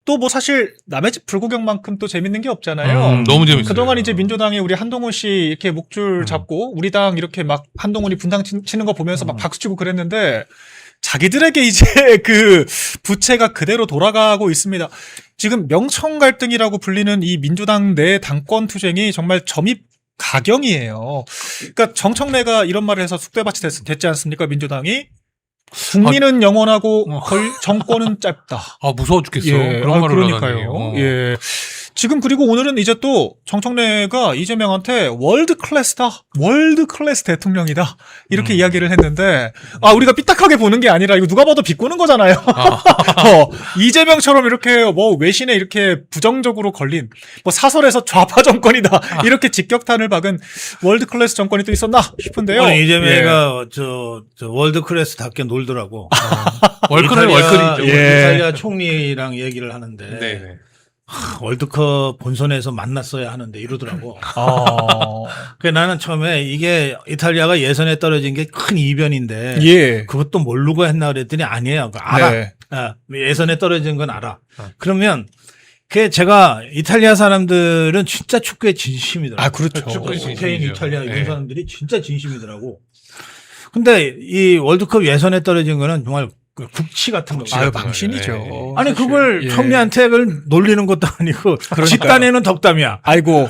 또 뭐 사실 남의 집 불구경만큼 또 재밌는 게 없잖아요. 너무 재밌어요. 그동안 이제 민주당이 우리 한동훈 씨 이렇게 목줄 잡고 우리 당 이렇게 막 한동훈이 분당 치는 거 보면서 막 박수치고 그랬는데 자기들에게 이제 그 부채가 그대로 돌아가고 있습니다. 지금 명청 갈등이라고 불리는 이 민주당 내 당권 투쟁이 정말 점입 가경이에요. 그러니까 정청래가 이런 말을 해서 쑥대밭이 됐지 않습니까? 민주당이 국민은 영원하고 정권은 짧다. 아, 무서워 죽겠어. 예, 그런 말을 그러니까요. 예. 지금 그리고 오늘은 이제 또 정청래가 이재명한테 월드 클래스 대통령이다. 이렇게 이야기를 했는데, 우리가 삐딱하게 보는 게 아니라 이거 누가 봐도 비꼬는 거잖아요. 이재명처럼 이렇게 뭐 외신에 이렇게 부정적으로 걸린, 뭐 사설에서 좌파 정권이다. 이렇게 직격탄을 박은 월드 클래스 정권이 또 있었나 싶은데요. 아니, 이재명이가 저 월드 클래스답게 놀더라고. 월클이죠. 이탈리아 총리랑 얘기를 하는데. 네. 월드컵 본선에서 만났어야 하는데 이러더라고. 그 나는 처음에 이게 이탈리아가 예선에 떨어진 게 큰 이변인데 예. 그것도 모르고 했나 그랬더니 아니에요. 알아. 네. 예선에 떨어진 건 알아. 그러면 그 제가 이탈리아 사람들은 진짜 축구에 진심이더라고. 그렇죠. 축구 스페인, 진심이죠. 이탈리아 이런 네. 사람들이 진짜 진심이더라고. 근데 이 월드컵 예선에 떨어진 거는 정말 국치 같은 거. 망신이죠. 아니 그걸 예. 총리한테 놀리는 것도 아니고 집단에는 덕담이야. 아이고,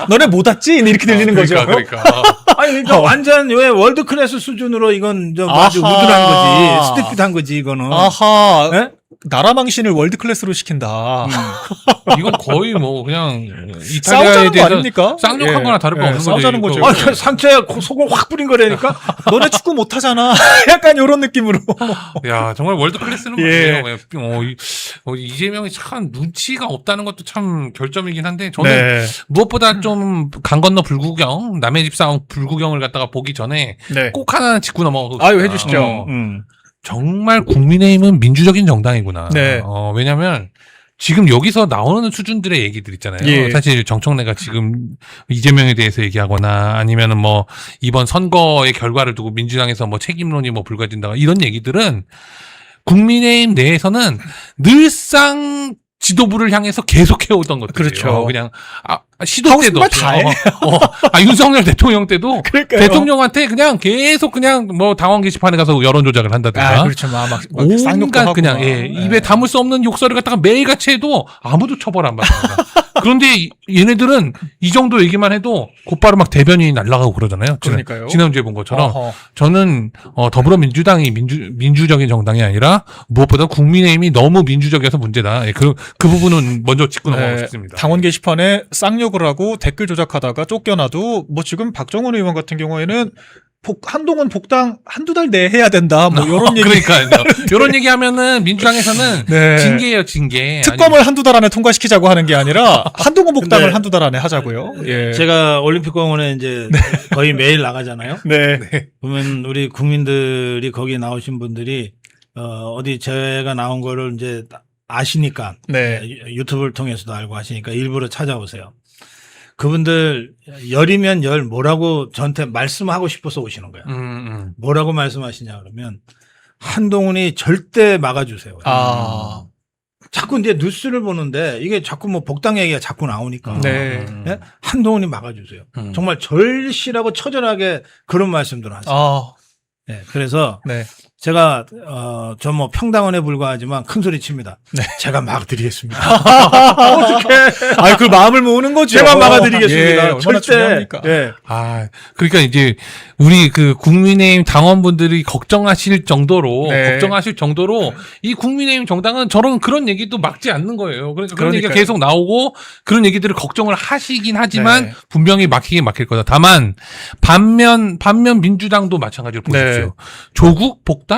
너네 못 왔지? 이렇게 들리는 거죠. 그러니까. 아니 그러니까 완전 왜 월드 클래스 수준으로 이건 좀 아주 아하. 우둔한 거지, 스티핏한 거지 이거는. 아하. 예? 나라 망신을 월드 클래스로 시킨다. 이건 거의 뭐 그냥 싸우자는 이탈리아에 거 대해서 아닙니까? 쌍욕한 예. 거나 다를 거 예, 없는 싸우자는 거죠. 거죠. 이거. 상처에 속을 확 뿌린 거라니까. 너네 축구 못하잖아. 약간 이런 느낌으로. 야, 정말 월드 클래스는 예. 맞네요. 이재명이 참 눈치가 없다는 것도 참 결점이긴 한데 저는 네. 무엇보다 좀 강 건너 불구경, 남의 집 싸움 불구경을 갖다가 보기 전에 네. 꼭 하나 짚고 넘어가고 아유, 싶다. 해주시죠. 정말 국민의힘은 민주적인 정당이구나. 네. 왜냐면 지금 여기서 나오는 수준들의 얘기들 있잖아요. 예. 사실 정청래가 지금 이재명에 대해서 얘기하거나 아니면은 뭐 이번 선거의 결과를 두고 민주당에서 뭐 책임론이 뭐 불거진다 이런 얘기들은 국민의힘 내에서는 늘상 지도부를 향해서 계속 해오던 것들이에요. 그렇죠. 그냥 시도 하고 때도 싶은 말 다 해. 윤석열 대통령 때도 그러니까요. 대통령한테 그냥 계속 그냥 뭐 당원 게시판에 가서 여론 조작을 한다든가. 그렇죠. 막 쌍욕도 온갖 하고 그냥 막. 입에 담을 수 없는 욕설을 갖다가 매일같이 해도 아무도 처벌 안 받습니다. 그런데 얘네들은 이 정도 얘기만 해도 곧바로 막 대변인이 날아가고 그러잖아요. 그러니까요. 지난주에 본 것처럼 어허. 저는 더불어민주당이 민주적인 정당이 아니라 무엇보다 국민의힘이 너무 민주적이어서 문제다. 예, 그 부분은 먼저 짚고 넘어가고 싶습니다. 당원 게시판에 쌍욕을 하고 댓글 조작하다가 쫓겨나도 뭐 지금 박정훈 의원 같은 경우에는 한동훈 복당 한두 달 내에 해야 된다. 뭐 이런 얘기. 그러니까요. 이런 얘기하면은 민주당에서는 네. 징계예요, 징계. 특검을 한두 달 안에 통과시키자고 하는 게 아니라 한동훈 복당을 근데 한두 달 안에 하자고요. 예. 제가 올림픽공원에 이제 거의 매일 나가잖아요. 네. 보면 우리 국민들이 거기 나오신 분들이 어디 제가 나온 거를 이제 아시니까 네. 유튜브를 통해서도 알고 하시니까 일부러 찾아오세요. 그분들 열이면 열 뭐라고 저한테 말씀하고 싶어서 오시는 거야. 뭐라고 말씀하시냐 그러면 한동훈이 절대 막아주세요. 자꾸 이제 뉴스를 보는데 이게 자꾸 뭐 복당 얘기가 자꾸 나오니까 네. 예? 한동훈이 막아주세요. 정말 절실하고 처절하게 그런 말씀들을 하세요. 네, 그래서 네. 제가 저 뭐 평당원에 불과하지만 큰 소리 칩니다. 네. 제가 막아드리겠습니다. 어떡해. 그 마음을 모으는 거죠. 제가 막아드리겠습니다. 예, 얼마나 절대. 중요합니까? 예. 그러니까 이제 우리 그 국민의힘 당원분들이 걱정하실 정도로 네. 이 국민의힘 정당은 그런 얘기도 막지 않는 거예요. 그러니까 그런 얘기가 그러니까요. 계속 나오고 그런 얘기들을 걱정을 하시긴 하지만 네. 분명히 막히긴 막힐 거다. 다만 반면 민주당도 마찬가지로 보십시오. 네. 조국 복당?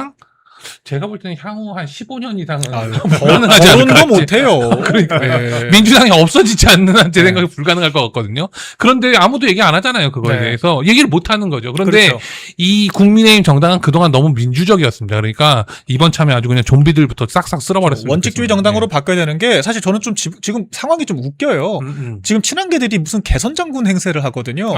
제가 볼 때는 향후 한 15년 이상은 아유, 불가능하지 않을까. 거론도 못해요. 그러니까 예. 민주당이 없어지지 않는 한 제 네. 생각에 불가능할 것 같거든요. 그런데 아무도 얘기 안 하잖아요. 그거에 네. 대해서 얘기를 못 하는 거죠. 그런데 그렇죠. 이 국민의힘 정당은 그동안 너무 민주적이었습니다. 그러니까 이번 참에 아주 그냥 좀비들부터 싹싹 쓸어버렸습니다. 원칙주의 정당으로 바꿔야 되는 게 사실 저는 좀 지금 상황이 좀 웃겨요. 지금 친한계들이 무슨 개선 장군 행세를 하거든요.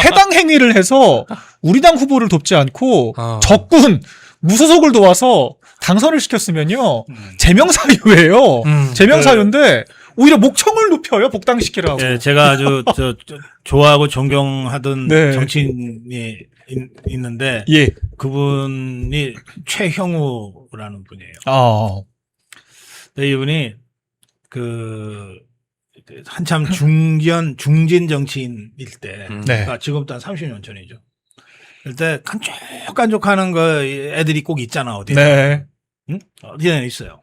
해당 행위를 해서 우리 당 후보를 돕지 않고 적군 무소속을 도와서 당선을 시켰으면요 제명 사유예요. 음. 제명 사유인데 오히려 목청을 높여요 복당시키라고. 네, 제가 아주 좋아하고 존경하던 네. 정치인이 있는데 예. 그분이 최형우라는 분이에요. 아. 근데 이분이 한참 중진 정치인일 때, 음. 네. 그러니까 지금부터 한 30년 전이죠. 그때 깐족깐족하는 거 애들이 꼭 있잖아 어디. 네. 응? 어디에 있어요.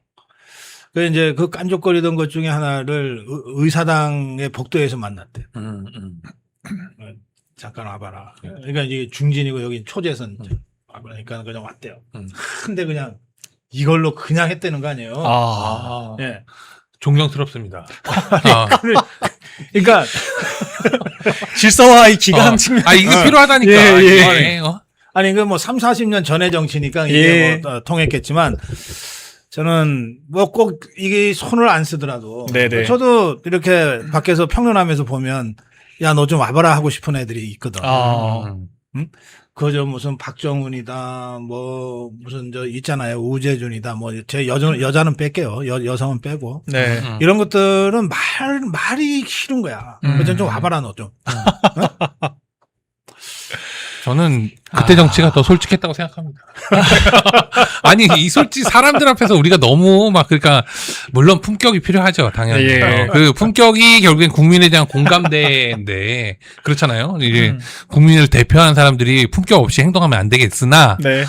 그 이제 그 깐족거리던 것 중에 하나를 의사당의 복도에서 만났대. 잠깐 와봐라. 그러니까 이게 중진이고 여기 초재선 와보니까 그냥 왔대요. 근데 그냥 이걸로 그냥 했다는 거 아니에요. 아. 예. 존경스럽습니다. 그러니까 질서와의 기강 측면. 이게 필요하다니까. 예, 예. 이거네. 아니 그 뭐 3, 40년 전의 정치니까 이게 예. 뭐 통했겠지만 저는 뭐 꼭 이게 손을 안 쓰더라도 네네. 저도 이렇게 밖에서 평론하면서 보면 야 너 좀 와봐라 하고 싶은 애들이 있거든. 아. 그저 무슨 박정훈이다 뭐 무슨 저 있잖아요 우재준이다 뭐 제 여자는 뺄게요 여성은 빼고 네. 이런 것들은 말이 싫은 거야. 그래서 좀 와봐라 너 좀. 저는 그때 정치가 더 솔직했다고 생각합니다. 아니 이 솔직히 사람들 앞에서 우리가 너무 막 그러니까 물론 품격이 필요하죠 당연히. 예. 그 품격이 결국엔 국민에 대한 공감대인데 그렇잖아요. 이게 국민을 대표하는 사람들이 품격 없이 행동하면 안 되겠으나 네.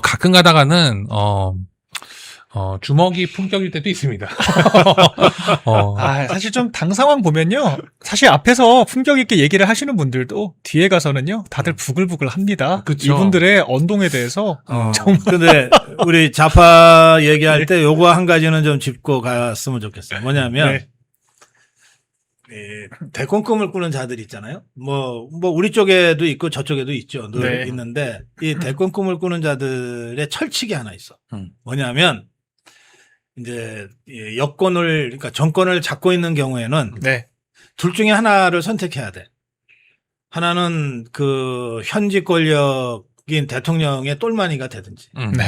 가끔 가다가는 주먹이 품격일 때도 있습니다. 사실 좀 당 상황 보면요. 사실 앞에서 품격 있게 얘기를 하시는 분들도 뒤에 가서는요. 다들 부글부글 합니다. 그쵸. 이분들의 언동에 대해서. 근데 우리 좌파 얘기할 때 요거 한 가지는 좀 짚고 갔으면 좋겠어요. 뭐냐면 네. 대권 꿈을 꾸는 자들 있잖아요. 뭐 우리 쪽에도 있고 저쪽에도 있죠. 늘 네. 있는데 이 대권 꿈을 꾸는 자들의 철칙이 하나 있어. 뭐냐면 이제 그러니까 정권을 잡고 있는 경우에는 네. 둘 중에 하나를 선택해야 돼. 하나는 그 현직 권력인 대통령의 똘마니가 되든지, 네.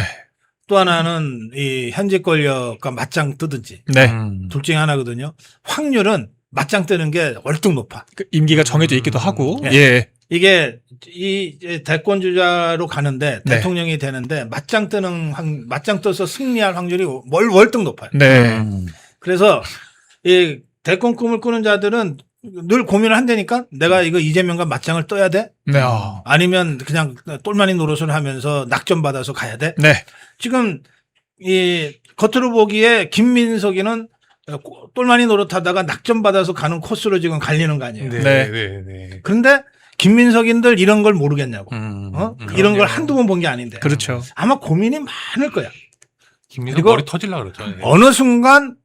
또 하나는 이 현직 권력과 맞짱 뜨든지. 네. 둘 중에 하나거든요. 확률은 맞짱 뜨는 게 월등 높아. 그 임기가 정해져 있기도 하고. 네. 예. 이게 이 대권 주자로 가는데 네. 대통령이 되는데 맞짱 떠서 승리할 확률이 월등 높아요. 네. 그래서 이 대권 꿈을 꾸는 자들은 늘 고민을 한다니까 내가 이거 이재명과 맞짱을 떠야 돼? 네. 아니면 그냥 똘마니 노릇을 하면서 낙점 받아서 가야 돼? 네. 지금 이 겉으로 보기에 김민석이는 똘마니 노릇하다가 낙점 받아서 가는 코스로 지금 갈리는 거 아니에요. 네. 그런데 김민석인들 이런 걸 모르겠냐고. 이런 걸 한두 번 본 게 아닌데. 그렇죠. 아마 고민이 많을 거야. 김민석 그리고 머리 터질라 그랬죠. 어느 순간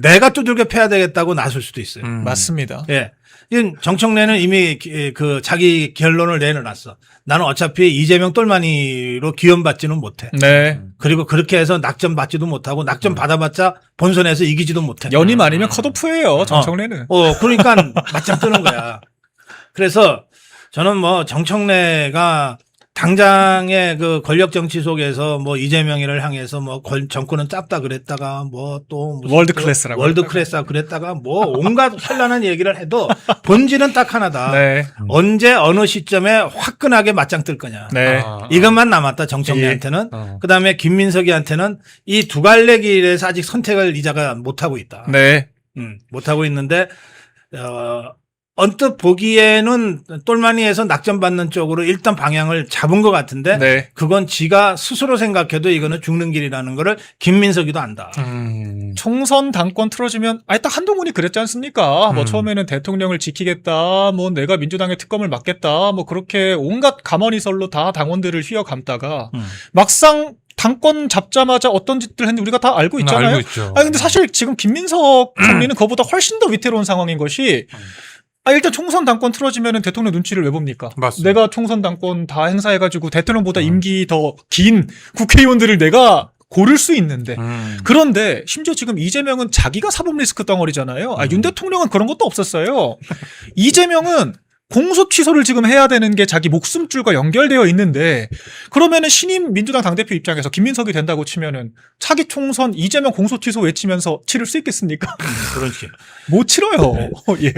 내가 두들겨 패야 되겠다고 나설 수도 있어요. 맞습니다. 예. 정청래는 이미 그 자기 결론을 내려놨어. 나는 어차피 이재명 똘마니로 기원받지는 못해. 네. 그리고 그렇게 해서 낙점 받지도 못하고 낙점 받아봤자 본선에서 이기지도 못해. 연임 아니면 컷오프예요. 정청래는. 그러니까 맞짱 뜨는 거야. 그래서 저는 뭐 정청래가 당장의 그 권력 정치 속에서 뭐 이재명이를 향해서 뭐 정권은 짧다 그랬다가 뭐 또 월드 클래스라고. 월드 클래스라고 그랬다가 뭐 온갖 현란한 얘기를 해도 본질은 딱 하나다. 네. 언제 어느 시점에 화끈하게 맞짱 뜰 거냐. 네. 이것만 남았다 정청래한테는. 그다음에 김민석이한테는 이 두 갈래 길에서 아직 선택을 이자가 못 하고 있다. 네. 못 하고 있는데 언뜻 보기에는 똘마니에서 낙점받는 쪽으로 일단 방향을 잡은 것 같은데 네. 그건 지가 스스로 생각해도 이거는 죽는 길이라는 거를 김민석이도 안다. 총선 당권 틀어지면 딱 한동훈이 그랬지 않습니까? 뭐 처음에는 대통령을 지키겠다, 뭐 내가 민주당의 특검을 맡겠다, 뭐 그렇게 온갖 가머니설로 다 당원들을 휘어감다가 막상 당권 잡자마자 어떤 짓들 했는지 우리가 다 알고 있잖아요. 알고 있죠. 근데 사실 지금 김민석 총리는 그보다 훨씬 더 위태로운 상황인 것이 일단 총선 당권 틀어지면은 대통령 눈치를 왜 봅니까? 맞습니다. 내가 총선 당권 다 행사해가지고 대통령보다 임기 더 긴 국회의원들을 내가 고를 수 있는데 그런데 심지어 지금 이재명은 자기가 사법 리스크 덩어리잖아요. 윤 대통령은 그런 것도 없었어요. 이재명은 공소 취소를 지금 해야 되는 게 자기 목숨줄과 연결되어 있는데 그러면은 신임 민주당 당대표 입장에서 김민석이 된다고 치면은 차기 총선 이재명 공소 취소 외치면서 치를 수 있겠습니까? 그렇지. 못 치러요. 예.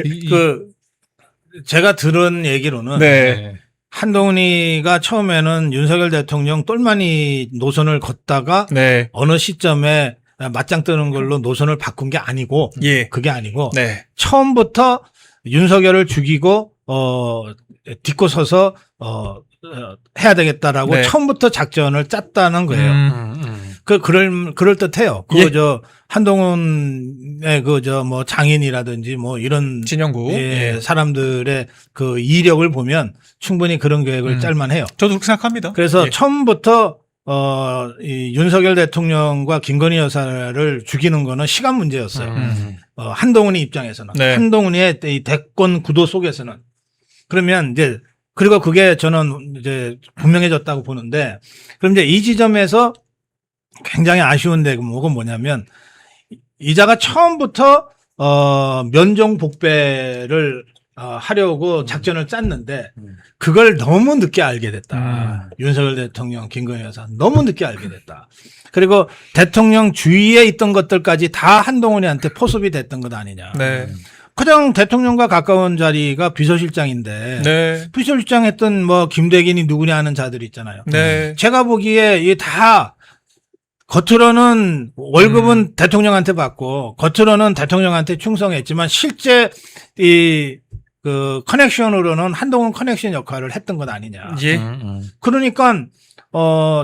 제가 들은 얘기로는 네. 한동훈이가 처음에는 윤석열 대통령 똘마니 노선을 걷다가 네. 어느 시점에 맞짱 뜨는 걸로 노선을 바꾼 게 아니고 예. 그게 아니고 네. 처음부터 윤석열을 죽이고 딛고 서서 해야 되겠다라고 네. 처음부터 작전을 짰다는 거예요. 그럴 듯해요. 예. 한동훈의 뭐 장인이라든지 뭐 이런 진영구. 예, 예. 사람들의 그 이력을 보면 충분히 그런 계획을 짤만해요. 저도 그렇게 생각합니다. 그래서 예. 처음부터 이 윤석열 대통령과 김건희 여사를 죽이는 거는 시간 문제였어요. 한동훈이 입장에서는 네. 한동훈의 이 대권 구도 속에서는 그러면 이제 그리고 그게 저는 이제 분명해졌다고 보는데 그럼 이제 이 지점에서 굉장히 아쉬운 대목은 뭐냐면 이자가 처음부터 면종 복배를 하려고 작전을 짰는데 그걸 너무 늦게 알게 됐다. 윤석열 대통령, 김건희 여사 너무 늦게 알게 됐다. 그리고 대통령 주위에 있던 것들까지 다 한동훈이한테 포섭이 됐던 것 아니냐. 네. 가장 대통령과 가까운 자리가 비서실장인데 네. 비서실장 했던 뭐 김대긴이 누구냐 하는 자들 있잖아요. 네. 제가 보기에 이 다 겉으로는 월급은 대통령한테 받고 겉으로는 대통령한테 충성했지만 실제 그 커넥션으로는 한동훈 커넥션 역할을 했던 것 아니냐. 예. 그러니까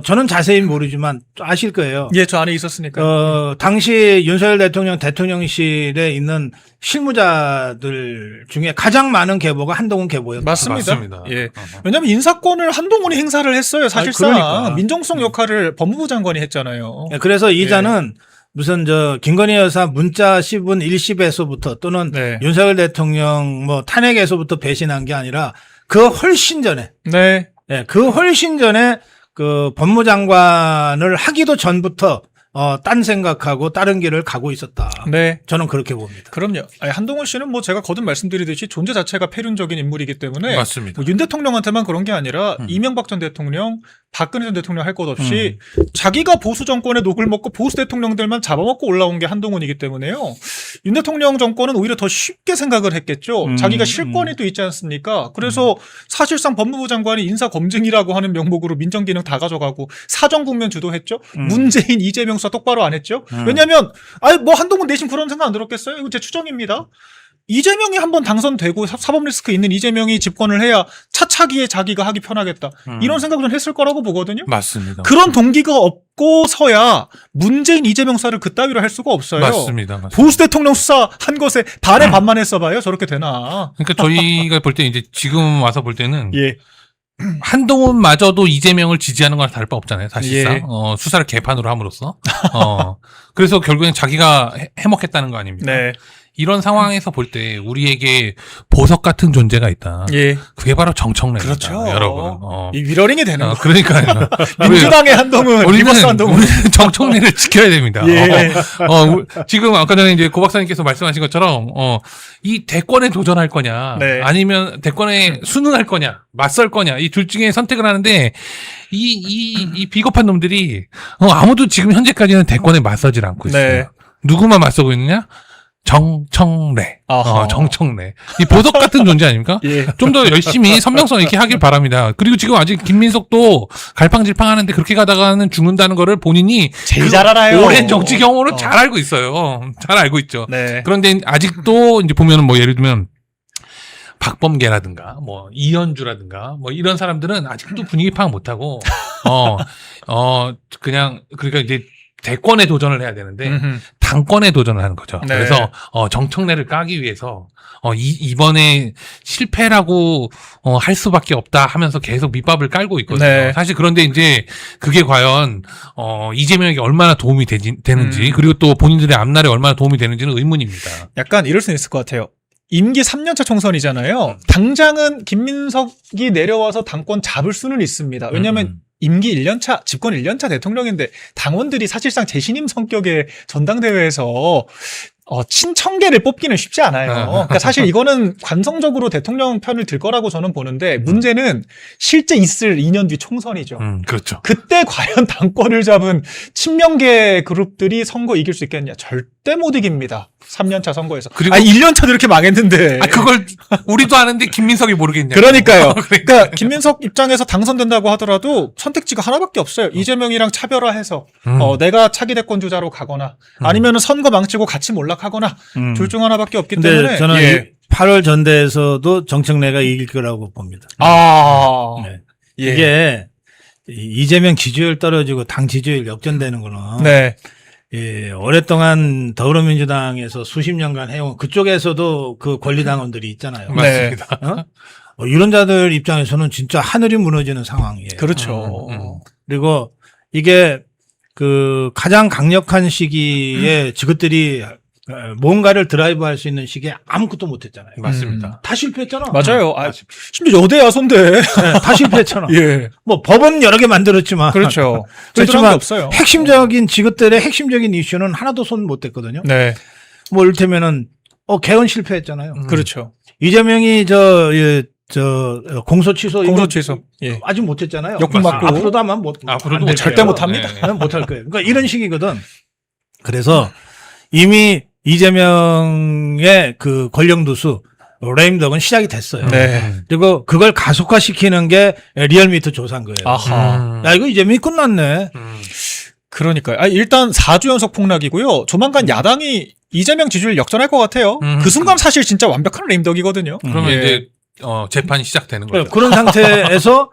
저는 자세히 모르지만 아실 거예요. 예, 저 안에 있었으니까. 당시 윤석열 대통령 대통령실에 있는 실무자들 중에 가장 많은 계보가 한동훈 계보였다. 맞습니다. 예. 왜냐하면 인사권을 한동훈이 행사를 했어요. 사실상 그러니까. 민정수석 역할을 법무부 장관이 했잖아요. 그래서 이자는 무슨 김건희 여사 문자 씹은 일십에서부터 또는 네. 윤석열 대통령 뭐 탄핵에서부터 배신한 게 아니라 그 훨씬 전에 네. 그 훨씬 전에 그 법무장관을 하기도 전부터 딴 생각하고 다른 길을 가고 있었다. 네. 저는 그렇게 봅니다. 그럼요. 아니, 한동훈 씨는 뭐 제가 거듭 말씀드리듯이 존재 자체가 폐륜적인 인물이기 때문에 맞습니다. 뭐 윤 대통령한테만 그런 게 아니라 이명박 전 대통령, 박근혜 전 대통령 할 것 없이 자기가 보수 정권의 녹을 먹고 보수 대통령들만 잡아먹고 올라온 게 한동훈이기 때문에요. 윤 대통령 정권은 오히려 더 쉽게 생각을 했겠죠. 자기가 실권이 또 있지 않습니까? 그래서 사실상 법무부 장관이 인사 검증이라고 하는 명목으로 민정기능 다 가져가고 사정 국면 주도했죠. 문재인, 이재명 수사 똑바로 안 했죠. 왜냐하면 뭐 한동훈 내심 그런 생각 안 들었겠어요? 이거 제 추정입니다. 이재명이 한번 당선되고 사법 리스크 있는 이재명이 집권을 해야 차차기에 자기가 하기 편하겠다. 이런 생각을 했을 거라고 보거든요. 맞습니다. 그런 동기가 없고서야 문재인 이재명 수사를 그따위로 할 수가 없어요. 맞습니다. 보수 대통령 수사 한 것에 반의 반만 했어봐요. 저렇게 되나. 그러니까 저희가 볼 때 이제 지금 와서 볼 때는 예. 한동훈마저도 이재명을 지지하는 거랑 다를 바 없잖아요. 사실상 예. 수사를 개판으로 함으로써 그래서 결국엔 자기가 해먹겠다는 거 아닙니까? 네. 이런 상황에서 볼 때 우리에게 보석 같은 존재가 있다. 예. 그게 바로 정청래입니다. 그렇죠. 여러분. 이 위러링이 되는 거. 그러니까요. 민주당의 한동훈, 리버스 한동훈. 우리는 정청래를 지켜야 됩니다. 예. 지금 아까 전에 이제 고 박사님께서 말씀하신 것처럼 이 대권에 도전할 거냐, 네. 아니면 대권에 순응할 거냐, 맞설 거냐 이 둘 중에 선택을 하는데 이 비겁한 놈들이 아무도 지금 현재까지는 대권에 맞서질 않고 있어요. 네. 누구만 맞서고 있느냐? 정청래. 아하. 정청래. 이 보석 같은 존재 아닙니까? 예. 좀 더 열심히 선명성 있게 하길 바랍니다. 그리고 지금 아직 김민석도 갈팡질팡 하는데 그렇게 가다가는 죽는다는 거를 본인이 제일 잘 알아요. 오랜 정치 경험으로 잘 알고 있어요. 잘 알고 있죠. 네. 그런데 아직도 이제 보면은 뭐 예를 들면 박범계라든가 뭐 이현주라든가 뭐 이런 사람들은 아직도 분위기 파악 못하고 그냥 그러니까 이제 대권에 도전을 해야 되는데 당권에 도전을 하는 거죠. 네. 그래서 정청래를 까기 위해서 이번에 실패라고 할 수밖에 없다 하면서 계속 밑밥을 깔고 있거든요. 네. 사실 그런데 이제 그게 과연 이재명에게 얼마나 도움이 되는지 그리고 또 본인들의 앞날에 얼마나 도움이 되는지는 의문입니다. 약간 이럴 수 있을 것 같아요. 임기 3년차 총선이잖아요. 당장은 김민석이 내려와서 당권 잡을 수는 있습니다. 왜냐하면 임기 1년차, 집권 1년차 대통령인데 당원들이 사실상 재신임 성격의 전당대회에서 친청계를 뽑기는 쉽지 않아요. 그러니까 사실 이거는 관성적으로 대통령 편을 들 거라고 저는 보는데 문제는 실제 있을 2년 뒤 총선이죠. 그렇죠. 그때 과연 당권을 잡은 친명계 그룹들이 선거 이길 수 있겠냐? 절대 못 이깁니다. 3년차 선거에서. 그리고 1년차도 이렇게 망했는데. 그걸 우리도 아는데 김민석이 모르겠냐. 그러니까요. 그러니까 김민석 입장에서 당선된다고 하더라도 선택지가 하나밖에 없어요. 이재명이랑 차별화해서 내가 차기 대권 주자로 가거나 아니면은 선거 망치고 같이 몰락하거나 둘 중 하나밖에 없기 근데 때문에 저는 8월 전대에서도 정청래가 이길 거라고 봅니다. 네. 예. 이게 이재명 지지율 떨어지고 당 지지율 역전되는 거는 네. 예, 오랫동안 더불어민주당에서 수십 년간 해온 그쪽에서도 그 권리당원들이 있잖아요. 맞습니다. 이런 자들 입장에서는 진짜 하늘이 무너지는 상황이에요. 그렇죠. 그리고 이게 그 가장 강력한 시기에 저것들이 뭔가를 드라이브할 수 있는 시기에 아무것도 못했잖아요. 맞습니다. 다 실패했잖아. 맞아요. 심지어 여대 야손대. 네, 다 실패했잖아. 예. 뭐 법은 여러 개 만들었지만 그렇죠. 그렇지만 없어요. 핵심적인 지그들의 핵심적인 이슈는 하나도 손 못 댔거든요. 네. 뭐 이를테면은 개헌 실패했잖아요. 그렇죠. 이재명이 공소 취소 이거 공소 취소. 예. 아직 못했잖아요. 역풍 맞고. 앞으로도 아마 앞으로도 안 될 절대 거예요. 못 합니다. 네. 못할 거예요. 그러니까 이런 식이거든. 그래서 이미 이재명의 그 권력누수 레임덕은 시작이 됐어요. 네. 그리고 그걸 가속화시키는 게 리얼미터 조사인 거예요. 아하. 야, 이거 이재명이 끝났네. 그러니까요. 일단 4주 연속 폭락이고요. 조만간 야당이 이재명 지지율 역전할 것 같아요. 그 순간 사실 진짜 완벽한 레임덕이거든요. 그러면 예. 이제 재판이 시작되는 거죠. 그런 상태에서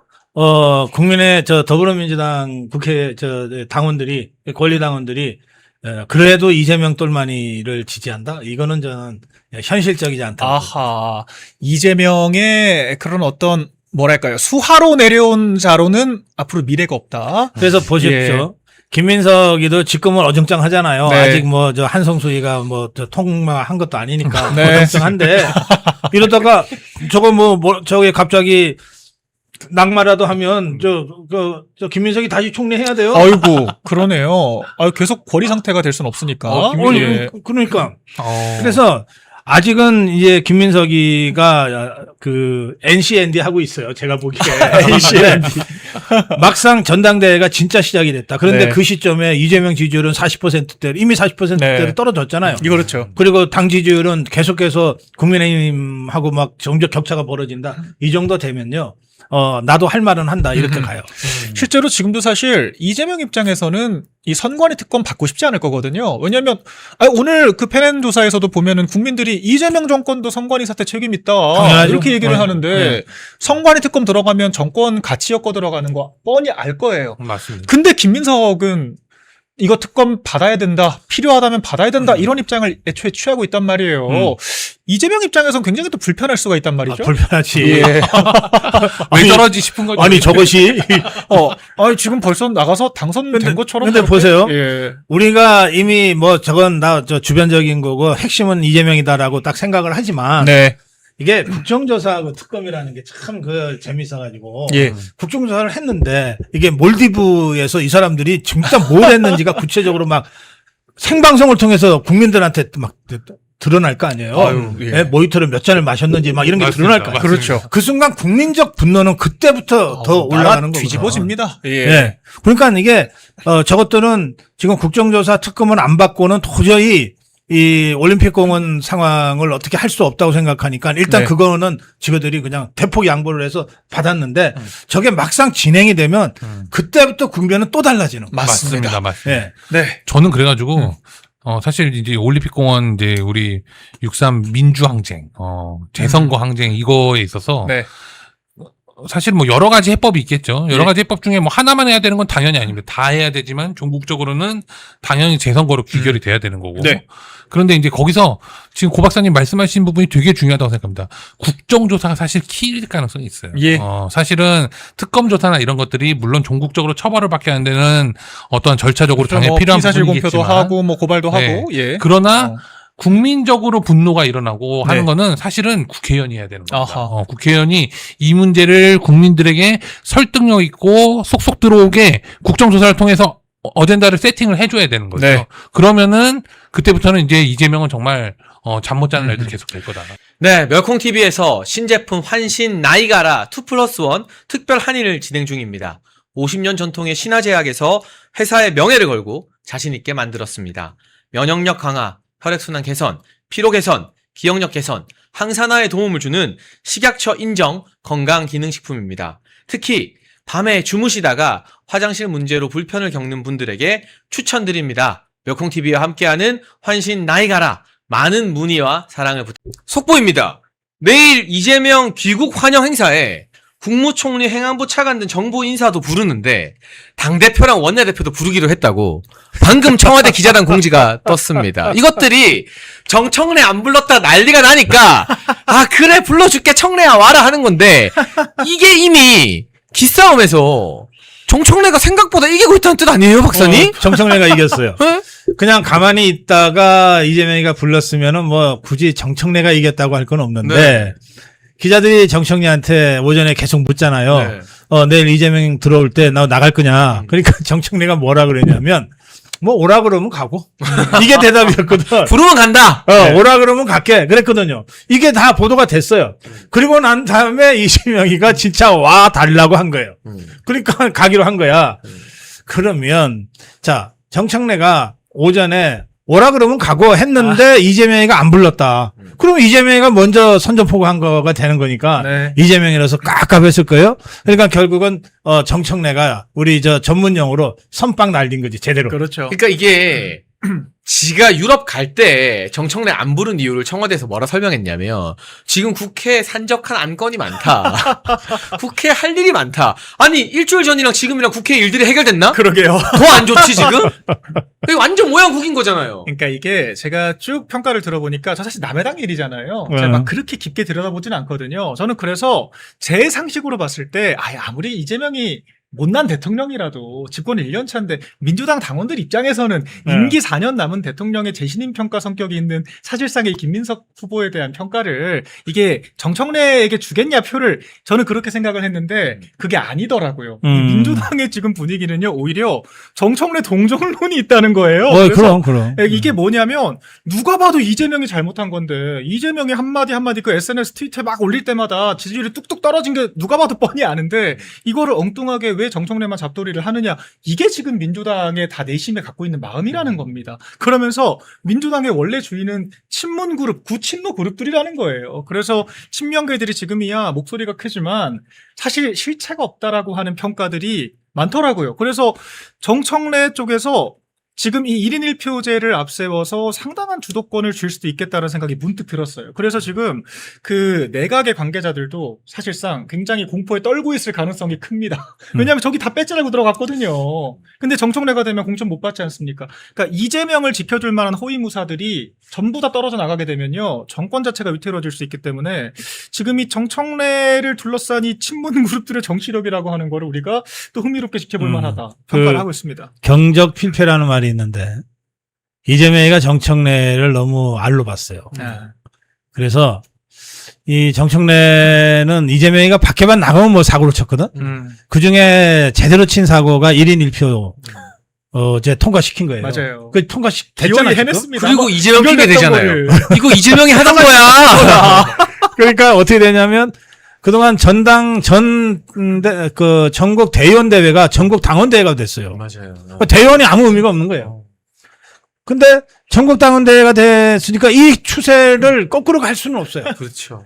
국민의 더불어민주당 국회 당원들이 권리당원들이 그래도 이재명 똘마니를 지지한다? 이거는 저는 현실적이지 않다. 아하. 이재명의 그런 어떤 뭐랄까요. 수하로 내려온 자로는 앞으로 미래가 없다. 그래서 보십시오. 예. 김민석이도 지금은 어정쩡하잖아요. 네. 아직 한성수이가 통마한 것도 아니니까 네. 어정쩡한데 이러다가 저게 갑자기 낙마라도 하면 저 김민석이 다시 총리해야 돼요. 아이고, 그러네요. 계속 거리 상태가 될 수는 없으니까. 예. 그러니까. 그래서 아직은 이제 김민석이가 그 NCND 하고 있어요. 제가 보기에. NCND. 막상 전당대회가 진짜 시작이 됐다. 그런데 네. 그 시점에 이재명 지지율은 40%대로 이미 40%대로 네. 떨어졌잖아요. 이거 그렇죠. 그리고 당 지지율은 계속해서 국민의힘하고 막 정적 격차가 벌어진다. 이 정도 되면요. 나도 할 말은 한다. 이렇게 가요. 실제로 지금도 사실 이재명 입장에서는 이 선관위 특권 받고 싶지 않을 거거든요. 왜냐하면 오늘 그 페넨 조사에서도 보면은 국민들이 이재명 정권도 선관위 사태 책임 있다 당연하죠. 이렇게 얘기를 네. 하는데 네. 선관위 특권 들어가면 정권 가치 엮어 들어가는 거 뻔히 알 거예요. 맞습니다. 근데 김민석은 이거 특권 받아야 된다, 필요하다면 받아야 된다 이런 입장을 애초에 취하고 있단 말이에요. 이재명 입장에서는 굉장히 또 불편할 수가 있단 말이죠. 불편하지. 예. 왜 저러지 싶은 거죠. 아니 저것이 지금 벌써 나가서 당선된 것처럼. 근데 그렇게- 보세요. 예. 우리가 이미 저건 주변적인 거고 핵심은 이재명이다라고 딱 생각을 하지만 네. 이게 국정조사하고 특검이라는 게 참 재밌어가지고 예. 국정조사를 했는데 이게 몰디브에서 이 사람들이 진짜 뭘 했는지가 구체적으로 막 생방송을 통해서 국민들한테 막 드러날 거 아니에요. 아유, 예. 모히또를 몇 잔을 마셨는지 막 이런 게 맞습니다. 드러날 거 아니에요. 그렇죠. 그 순간 국민적 분노는 그때부터 더 올라가는 거거든요. 뒤집어집니다. 예. 예. 그러니까 이게 저것들은 지금 국정조사 특검을 안 받고는 도저히 이 올림픽공원 상황을 어떻게 할 수 없다고 생각하니까 일단 네. 그거는 지그들이 그냥 대폭 양보를 해서 받았는데 저게 막상 진행이 되면 그때부터 국면은 또 달라지는 거예요. 맞습니다. 맞습니다. 예. 네. 저는 그래가지고 사실 이제 올림픽공원 이제 우리 6.3 민주항쟁, 재선거 항쟁 이거에 있어서 네. 사실 뭐 여러 가지 해법이 있겠죠. 여러 가지 해법 중에 뭐 하나만 해야 되는 건 당연히 아닙니다. 다 해야 되지만 종국적으로는 당연히 재선거로 귀결이 돼야 되는 거고. 네. 그런데 이제 거기서 지금 고 박사님 말씀하신 부분이 되게 중요하다고 생각합니다. 국정조사가 사실 키일 가능성이 있어요. 예. 사실은 특검조사나 이런 것들이 물론 종국적으로 처벌을 받게 하는 데는 어떤 절차적으로 당연히 필요한 피사실 부분이 공표도 있겠지만 하고 뭐 고발도 네. 하고 예. 그러나 국민적으로 분노가 일어나고 하는 네. 거는 사실은 국회의원이 해야 되는 겁니다. 아하. 국회의원이 이 문제를 국민들에게 설득력 있고 속속 들어오게 국정조사를 통해서 어젠다를 세팅을 해줘야 되는 거죠. 네. 그러면은 그때부터는 이제 이재명은 정말 잠 못 자는 날들이 계속 될 거다. 네, 멸콩TV에서 신제품 환신 나이가라 2+1 특별 할인을 진행 중입니다. 50년 전통의 신화제약에서 회사의 명예를 걸고 자신있게 만들었습니다. 면역력 강화, 혈액순환 개선, 피로 개선, 기억력 개선, 항산화에 도움을 주는 식약처 인정 건강기능식품입니다. 특히 밤에 주무시다가 화장실 문제로 불편을 겪는 분들에게 추천드립니다. 멸콩TV와 함께하는 환신 나이가라, 많은 문의와 사랑을 부탁드립니다. 속보입니다. 내일 이재명 귀국 환영 행사에 국무총리 행안부 차관 등 정부 인사도 부르는데 당대표랑 원내대표도 부르기로 했다고 방금 청와대 기자단 공지가 떴습니다. 이것들이 정청래 안 불렀다 난리가 나니까 아 그래 불러줄게 청래야 와라 하는 건데 이게 이미 기싸움에서 정청래가 생각보다 이기고 있다는 뜻 아니에요 박사님? 정청래가 이겼어요. 네? 그냥 가만히 있다가 이재명이가 불렀으면은 뭐 굳이 정청래가 이겼다고 할 건 없는데 네. 기자들이 정청래한테 오전에 계속 묻잖아요. 네. 내일 이재명 들어올 때 나 나갈 거냐. 그러니까 정청래가 뭐라 그러냐면 뭐 오라 그러면 가고 이게 대답이었거든. 부르면 간다. 오라 그러면 갈게 그랬거든요. 이게 다 보도가 됐어요. 그리고 난 다음에 이재명이가 진짜 와 달라고 한 거예요. 그러니까 가기로 한 거야. 그러면 자 정청래가 오전에 오라 그러면 가고 했는데 이재명이가 안 불렀다. 그럼 이재명이가 먼저 선전포고한 거가 되는 거니까 네. 이재명이라서 깝깝했을 거예요. 그러니까 결국은 정청래가 우리 저 전문용어로 선빵 날린 거지 제대로. 그렇죠. 그러니까 이게 지가 유럽 갈 때 정청래 안 부른 이유를 청와대에서 뭐라 설명했냐면 지금 국회에 산적한 안건이 많다. 국회에 할 일이 많다. 아니 일주일 전이랑 지금이랑 국회 일들이 해결됐나? 그러게요. 더 안 좋지 지금? 이게 완전 모양국인 거잖아요. 그러니까 이게 제가 쭉 평가를 들어보니까 저 사실 남의 당 일이잖아요. 제가 막 그렇게 깊게 들여다보진 않거든요. 저는 그래서 제 상식으로 봤을 때 아무리 이재명이 못난 대통령이라도 집권 1년 차인데 민주당 당원들 입장에서는 임기 4년 남은 대통령의 재신임 평가 성격이 있는 사실상의 김민석 후보에 대한 평가를 이게 정청래에게 주겠냐 표를 저는 그렇게 생각을 했는데 그게 아니더라고요. 이 민주당의 지금 분위기는요 오히려 정청래 동정론이 있다는 거예요. 그럼. 이게 뭐냐면 누가 봐도 이재명이 잘못한 건데 이재명이 한마디 그 SNS 트위터에 막 올릴 때마다 지지율이 뚝뚝 떨어진 게 누가 봐도 뻔히 아는데 이거를 엉뚱하게 왜 정청래만 잡돌이를 하느냐 이게 지금 민주당의 다 내심에 갖고 있는 마음이라는 겁니다. 그러면서 민주당의 원래 주인은 친문 그룹, 구친노 그룹들이라는 거예요. 그래서 친명계들이 지금이야 목소리가 크지만 사실 실체가 없다라고 하는 평가들이 많더라고요. 그래서 정청래 쪽에서 지금 이 1인 1표제를 앞세워서 상당한 주도권을 줄 수도 있겠다는 생각이 문득 들었어요. 그래서 지금 그 내각의 관계자들도 사실상 굉장히 공포에 떨고 있을 가능성이 큽니다. 왜냐하면 저기 다 배째라고 들어갔거든요. 근데 정청래가 되면 공천 못 받지 않습니까? 그러니까 이재명을 지켜줄 만한 호위무사들이 전부 다 떨어져 나가게 되면요. 정권 자체가 위태로워질 수 있기 때문에 지금 이 정청래를 둘러싼 이 친문 그룹들의 정치력이라고 하는 거를 우리가 또 흥미롭게 지켜볼 만하다. 평가를 하고 있습니다. 경적 필패라는 말이 있는데 이재명이가 정청래를 너무 알로 봤어요. 그래서 이 정청래는 이재명이가 밖에만 나가면 뭐 사고를 쳤거든. 그 중에 제대로 친 사고가 1인 1표 이제 통과시킨 거예요. 맞아요. 그 됐잖아. 해냈습니다. 그리고 이재명 이걸 핑계 냈던 되잖아요. 거를. 이거 이재명이 하던 거야. 그러니까 어떻게 되냐면 그동안 그 전국 대의원 대회가 전국 당원 대회가 됐어요. 맞아요. 대의원이 아무 의미가 없는 거예요. 근데 전국 당원 대회가 됐으니까 이 추세를 거꾸로 갈 수는 없어요. 그렇죠.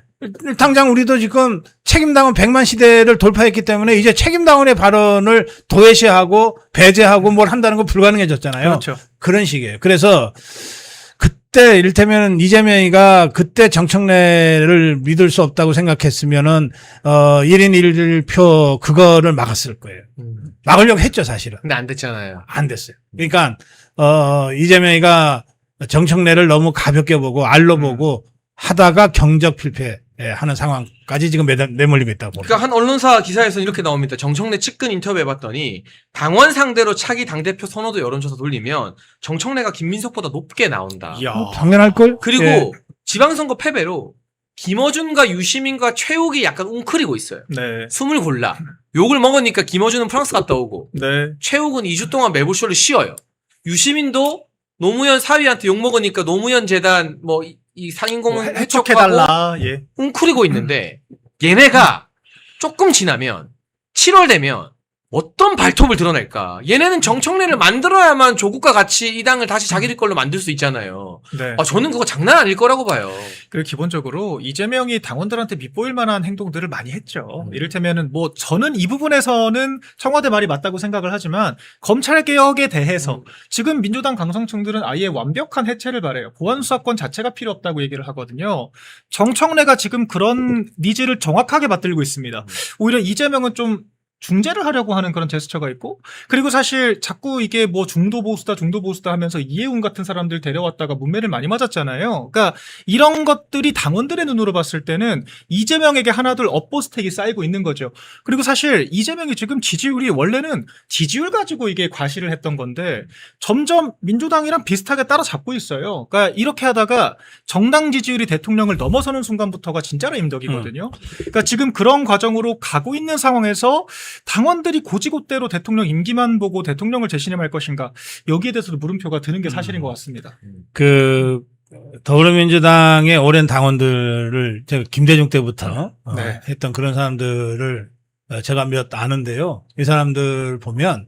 당장 우리도 지금 책임당원 100만 시대를 돌파했기 때문에 이제 책임당원의 발언을 도외시하고 배제하고 뭘 한다는 건 불가능해졌잖아요. 그렇죠. 그런 식이에요. 그래서 그때 이를테면 이재명이가 그때 정청래를 믿을 수 없다고 생각했으면은 1인 1표 그거를 막았을 거예요. 막으려고 했죠, 사실은. 근데 안 됐잖아요. 안 됐어요. 그러니까 이재명이가 정청래를 너무 가볍게 보고 알로 보고 하다가 경적 필패 하는 상황까지 지금 내몰리고 있다고 봅니다. 그러니까 한 언론사 기사에서는 이렇게 나옵니다. 정청래 측근 인터뷰 해봤더니 당원 상대로 차기 당대표 선호도 여론조사 돌리면 정청래가 김민석보다 높게 나온다. 당연할걸? 그리고 예. 지방선거 패배로 김어준과 유시민과 최욱이 약간 웅크리고 있어요. 네. 숨을 골라. 욕을 먹으니까 김어준은 프랑스 갔다 오고 네. 최욱은 2주 동안 매부쇼를 쉬어요. 유시민도 노무현 사위한테 욕 먹으니까 노무현 재단 뭐 이 상인공문 해촉하고 해촉해달라. 예. 웅크리고 있는데 얘네가 조금 지나면 7월 되면 어떤 발톱을 드러낼까? 얘네는 정청래를 만들어야만 조국과 같이 이 당을 다시 자기들 걸로 만들 수 있잖아요. 네. 저는 그거 장난 아닐 거라고 봐요. 그리고 기본적으로 이재명이 당원들한테 밑보일 만한 행동들을 많이 했죠. 이를테면은 뭐 저는 이 부분에서는 청와대 말이 맞다고 생각을 하지만 검찰 개혁에 대해서 지금 민주당 강성층들은 아예 완벽한 해체를 바래요. 보안 수사권 자체가 필요 없다고 얘기를 하거든요. 정청래가 지금 그런 니즈를 정확하게 받들고 있습니다. 오히려 이재명은 좀 중재를 하려고 하는 그런 제스처가 있고, 그리고 사실 자꾸 이게 뭐 중도 보수다 하면서 이해운 같은 사람들 데려왔다가 문매를 많이 맞았잖아요. 그러니까 이런 것들이 당원들의 눈으로 봤을 때는 이재명에게 하나둘 업보 스택이 쌓이고 있는 거죠. 그리고 사실 이재명이 지금 지지율이 원래는 지지율 가지고 이게 과시를 했던 건데 점점 민주당이랑 비슷하게 따라잡고 있어요. 그러니까 이렇게 하다가 정당 지지율이 대통령을 넘어서는 순간부터가 진짜로 임덕이거든요. 그러니까 지금 그런 과정으로 가고 있는 상황에서 당원들이 고지고대로 대통령 임기만 보고 대통령을 재신임할 것인가, 여기에 대해서도 물음표가 드는 게 사실인 것 같습니다. 그 더불어민주당의 오랜 당원들을 제가 김대중 때부터 네. 했던 그런 사람들을 제가 몇 아는데요. 이 사람들 보면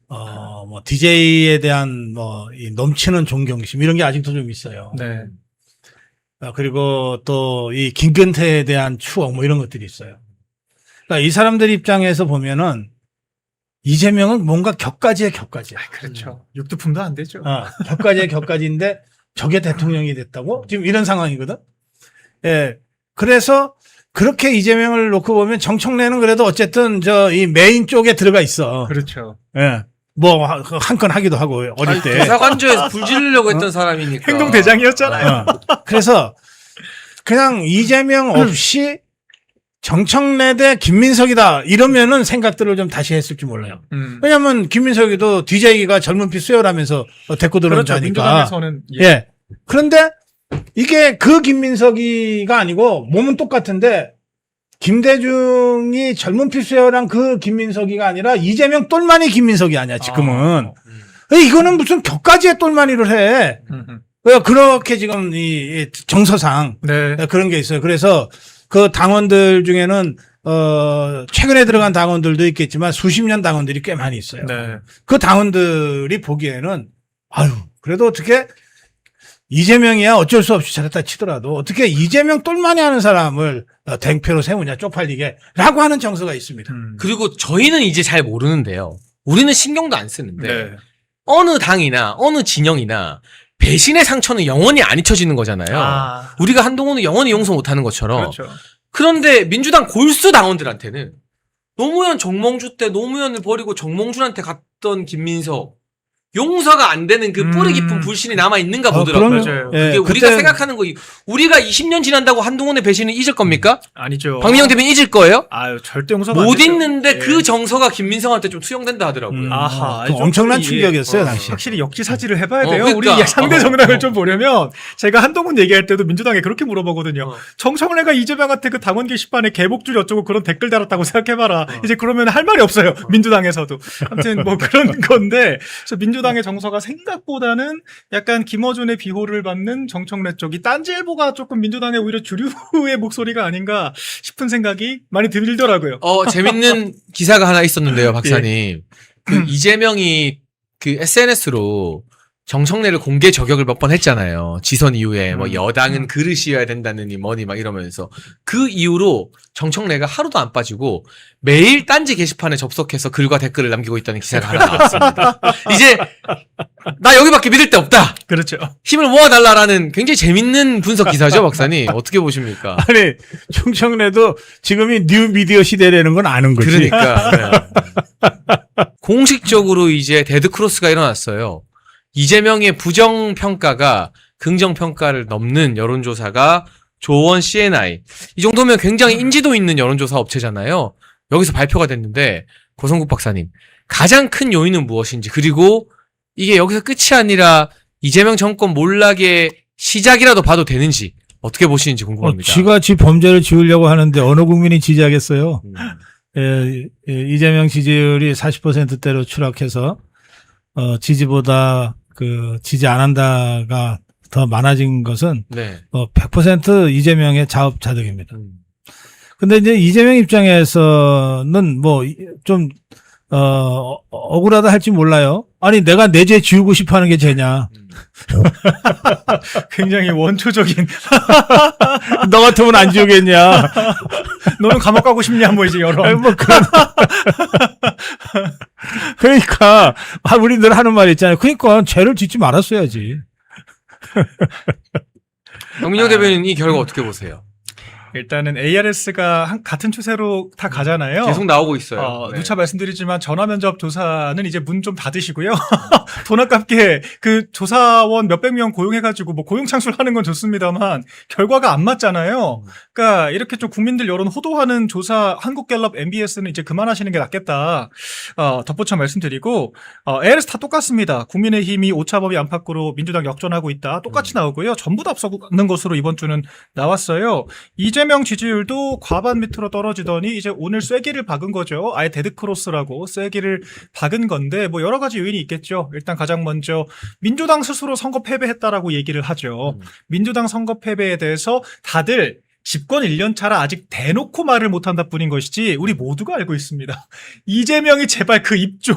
뭐 DJ에 대한 뭐 이 넘치는 존경심 이런 게 아직도 좀 있어요. 네. 그리고 또 이 김근태에 대한 추억 뭐 이런 것들이 있어요. 그러니까 이 사람들 입장에서 보면은 이재명은 뭔가 격가지의 격가지야. 그렇죠. 육두품도 안 되죠. 격가지의 격가지인데 저게 대통령이 됐다고? 지금 이런 상황이거든. 예. 그래서 그렇게 이재명을 놓고 보면 정청래는 그래도 어쨌든 이 메인 쪽에 들어가 있어. 그렇죠. 예. 뭐 한 건 하기도 하고 어릴 때. 대사관저에서 불 지르려고 했던 사람이니까. 행동 대장이었잖아요. 그래서 그냥 이재명 없이 정청래 대 김민석이다 이러면은 생각들을 좀 다시 했을지 몰라요. 왜냐면 김민석이도 DJ가 젊은 피 수혈하면서 데리고 들어온 그렇죠. 자니까. 민주당에서는 예. 그런데 이게 그 김민석이가 아니고 몸은 똑같은데 김대중이 젊은 피 수혈한 그 김민석이가 아니라 이재명 똘마니 김민석이 아니야 지금은. 이거는 무슨 격가지의 똘마니를 해. 그렇게 지금 이 정서상 네. 그런 게 있어요. 그래서 그 당원들 중에는 최근에 들어간 당원들도 있겠지만 수십 년 당원들이 꽤 많이 있어요. 네. 그 당원들이 보기에는 그래도 어떻게 이재명이야 어쩔 수 없이 잘했다 치더라도 어떻게 이재명 똘마니 하는 사람을 대표로 세우냐 쪽팔리게 라고 하는 정서가 있습니다. 그리고 저희는 이제 잘 모르는데요. 우리는 신경도 안 쓰는데 네. 어느 당이나 어느 진영이나 배신의 상처는 영원히 안 잊혀지는 거잖아요. 우리가 한동훈은 영원히 용서 못하는 것처럼. 그렇죠. 그런데 민주당 골수 당원들한테는 노무현 정몽주 때 노무현을 버리고 정몽준한테 갔던 김민석 용서가 안 되는 그 뿌리 깊은 불신이 남아 있는가 보더라고요. 맞아요. 예, 그게 우리가 생각하는 거 우리가 20년 지난다고 한동훈의 배신을 잊을 겁니까? 아니죠. 박민영 대표는 잊을 거예요? 절대 용서가 안 못 되죠. 잊는데 예. 그 정서가 김민석한테 좀 투영된다 하더라고요. 아하. 좀 엄청난 이게, 충격이었어요 당시. 확실히 역지사지를 해봐야 돼요. 그러니까. 우리 상대 정당을 좀 보려면 제가 한동훈 얘기할 때도 민주당에 그렇게 물어보거든요. 정청래가 이재명한테 그 당원 게시판에 개복줄 어쩌고 그런 댓글 달았다고 생각해봐라. 이제 그러면 할 말이 없어요. 민주당에서도. 아무튼 뭐 그런 건데, 그래서 민주당의 정서가 생각보다는 약간 김어준의 비호를 받는 정청래 쪽이, 딴지일보가 조금 민주당의 오히려 주류의 목소리가 아닌가 싶은 생각이 많이 들더라고요. 재밌는 기사가 하나 있었는데요, 박사님. 그 이재명이 그 SNS로 정청래를 공개 저격을 몇 번 했잖아요. 지선 이후에 뭐 여당은 그릇이어야 된다느니 뭐니 막 이러면서 그 이후로 정청래가 하루도 안 빠지고 매일 딴지 게시판에 접속해서 글과 댓글을 남기고 있다는 기사가 하나 나왔습니다. 이제 나 여기밖에 믿을 데 없다. 그렇죠. 힘을 모아달라라는 굉장히 재밌는 분석 기사죠, 박사님. 어떻게 보십니까? 아니 정청래도 지금이 뉴 미디어 시대라는 건 아는 거지. 그러니까 네. 공식적으로 이제 데드크로스가 일어났어요. 이재명의 부정평가가 긍정평가를 넘는 여론조사가 조원 CNI. 이 정도면 굉장히 인지도 있는 여론조사 업체잖아요. 여기서 발표가 됐는데 고성국 박사님, 가장 큰 요인은 무엇인지, 그리고 이게 여기서 끝이 아니라 이재명 정권 몰락의 시작이라도 봐도 되는지 어떻게 보시는지 궁금합니다. 지가 지 범죄를 지으려고 하는데 어느 국민이 지지하겠어요? 이재명 지지율이 40%대로 추락해서 지지보다 지지 안 한다가 더 많아진 것은 네. 100% 이재명의 자업자득입니다. 음. 근데 이제 이재명 입장에서는 좀 억울하다 할지 몰라요. 아니 내가 내 죄 지우고 싶어하는 게 죄냐? 굉장히 원초적인 너 같으면 안 지우겠냐? 너는 감옥 가고 싶냐 뭐 이제 여러 아니, 그러니까 우리 늘 하는 말 있잖아요. 그러니까 죄를 짓지 말았어야지. 박민영 대변인 이 결과 어떻게 보세요? 일단은 ARS가 같은 추세로 다 가잖아요. 계속 나오고 있어요. 네. 누차 말씀드리지만 전화 면접 조사는 이제 문 좀 닫으시고요. 돈 아깝게 그 조사원 몇백 명 고용해가지고 뭐 고용 창출하는 건 좋습니다만 결과가 안 맞잖아요. 그러니까 이렇게 좀 국민들 여론 호도하는 조사 한국갤럽 MBS는 이제 그만하시는 게 낫겠다. 덧붙여 말씀드리고 ARS 다 똑같습니다. 국민의힘이 오차범위 안팎으로 민주당 역전하고 있다. 똑같이 나오고요. 전부 다 앞서는 것으로 이번 주는 나왔어요. 이재명 지지율도 과반 밑으로 떨어지더니 이제 오늘 쐐기를 박은 거죠. 아예 데드크로스라고 쐐기를 박은 건데 뭐 여러 가지 요인이 있겠죠. 일단 가장 먼저 민주당 스스로 선거 패배했다라고 얘기를 하죠. 민주당 선거 패배에 대해서 다들 집권 1년 차라 아직 대놓고 말을 못한다 뿐인 것이지 우리 모두가 알고 있습니다. 이재명이 제발 그 입 좀.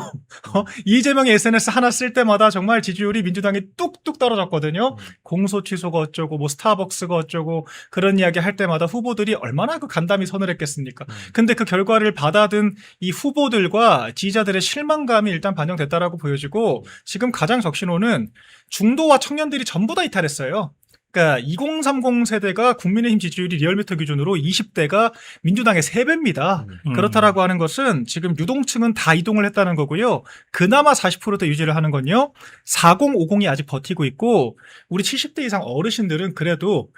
이재명이 SNS 하나 쓸 때마다 정말 지지율이 민주당이 뚝뚝 떨어졌거든요. 공소 취소가 어쩌고 뭐 스타벅스가 어쩌고 그런 이야기 할 때마다 후보들이 얼마나 그 간담이 서늘했겠습니까. 근데 그 결과를 받아든 이 후보들과 지지자들의 실망감이 일단 반영됐다라고 보여지고 지금 가장 적신호는 중도와 청년들이 전부 다 이탈했어요. 그러니까 2030 세대가 국민의힘 지지율이 리얼미터 기준으로 20대가 민주당의 3배입니다. 그렇다라고 하는 것은 지금 유동층은 다 이동을 했다는 거고요. 그나마 40%대 유지를 하는 건요. 4050이 아직 버티고 있고 우리 70대 이상 어르신들은 그래도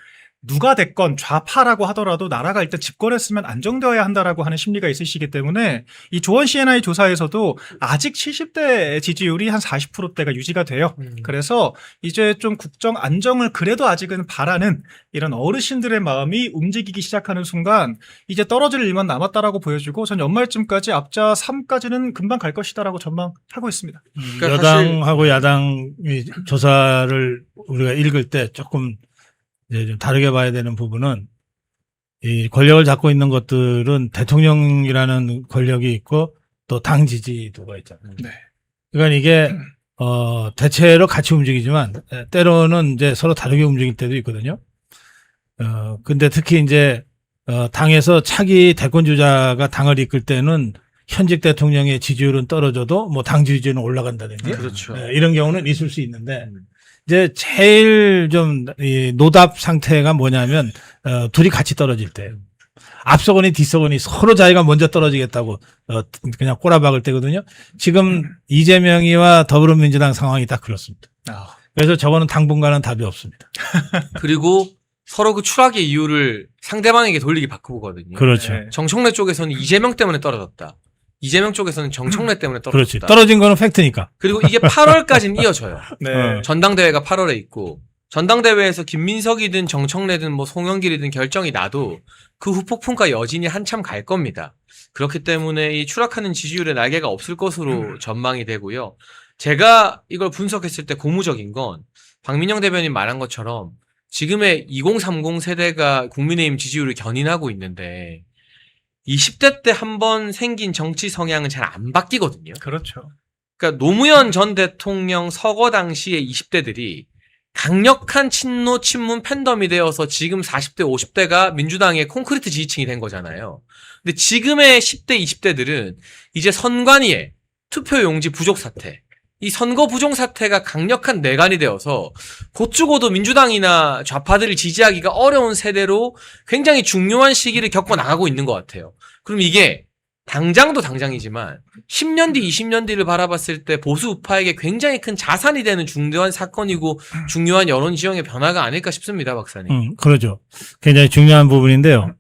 누가 됐건 좌파라고 하더라도 나라가 일단 집권했으면 안정되어야 한다라고 하는 심리가 있으시기 때문에 이 조원 CNI 조사에서도 아직 70대 지지율이 한 40%대가 유지가 돼요. 그래서 이제 좀 국정 안정을 그래도 아직은 바라는 이런 어르신들의 마음이 움직이기 시작하는 순간 이제 떨어질 일만 남았다라고 보여지고 전 연말쯤까지 앞자 3까지는 금방 갈 것이다라고 전망하고 있습니다. 그러니까 여당하고 야당이 조사를 우리가 읽을 때 조금 이제 좀 다르게 봐야 되는 부분은 이 권력을 잡고 있는 것들은 대통령이라는 권력이 있고 또 당 지지도가 있잖아요. 네. 그러니까 이게 대체로 같이 움직이지만 때로는 이제 서로 다르게 움직일 때도 있거든요. 근데 특히 이제 당에서 차기 대권 주자가 당을 이끌 때는 현직 대통령의 지지율은 떨어져도 뭐 당 지지율은 올라간다든지 그렇죠. 이런 경우는 있을 수 있는데 이제 제일 좀 이 노답 상태가 뭐냐면 둘이 같이 떨어질 때 앞서거니 뒤서거니 서로 자기가 먼저 떨어지겠다고 그냥 꼬라박을 때거든요. 지금 이재명이와 더불어민주당 상황이 딱 그렇습니다. 그래서 저거는 당분간은 답이 없습니다. 그리고 서로 그 추락의 이유를 상대방에게 돌리기 바꾸거든요. 그렇죠. 네. 정청래 쪽에서는 이재명 때문에 떨어졌다. 이재명 쪽에서는 정청래 때문에 그렇지. 떨어졌다. 떨어진 거는 팩트니까. 그리고 이게 8월까지는 이어져요. 네. 전당대회가 8월에 있고 전당대회에서 김민석이든 정청래든 뭐 송영길이든 결정이 나도 그 후폭풍과 여진이 한참 갈 겁니다. 그렇기 때문에 이 추락하는 지지율의 날개가 없을 것으로 전망이 되고요. 제가 이걸 분석했을 때 고무적인 건 박민영 대변인 말한 것처럼 지금의 2030 세대가 국민의힘 지지율을 견인하고 있는데 20대 때 한 번 생긴 정치 성향은 잘 안 바뀌거든요. 그렇죠. 그러니까 노무현 전 대통령 서거 당시의 20대들이 강력한 친노 친문 팬덤이 되어서 지금 40대 50대가 민주당의 콘크리트 지지층이 된 거잖아요. 근데 지금의 10대 20대들은 이제 선관위에 투표용지 부족 사태, 이 선거 부정 사태가 강력한 내관이 되어서 곧 죽어도 민주당이나 좌파들을 지지하기가 어려운 세대로 굉장히 중요한 시기를 겪어 나가고 있는 것 같아요. 그럼 이게 당장도 당장이지만 10년 뒤, 20년 뒤를 바라봤을 때 보수 우파에게 굉장히 큰 자산이 되는 중대한 사건이고 중요한 여론 지형의 변화가 아닐까 싶습니다, 박사님. 그러죠. 굉장히 중요한 부분인데요.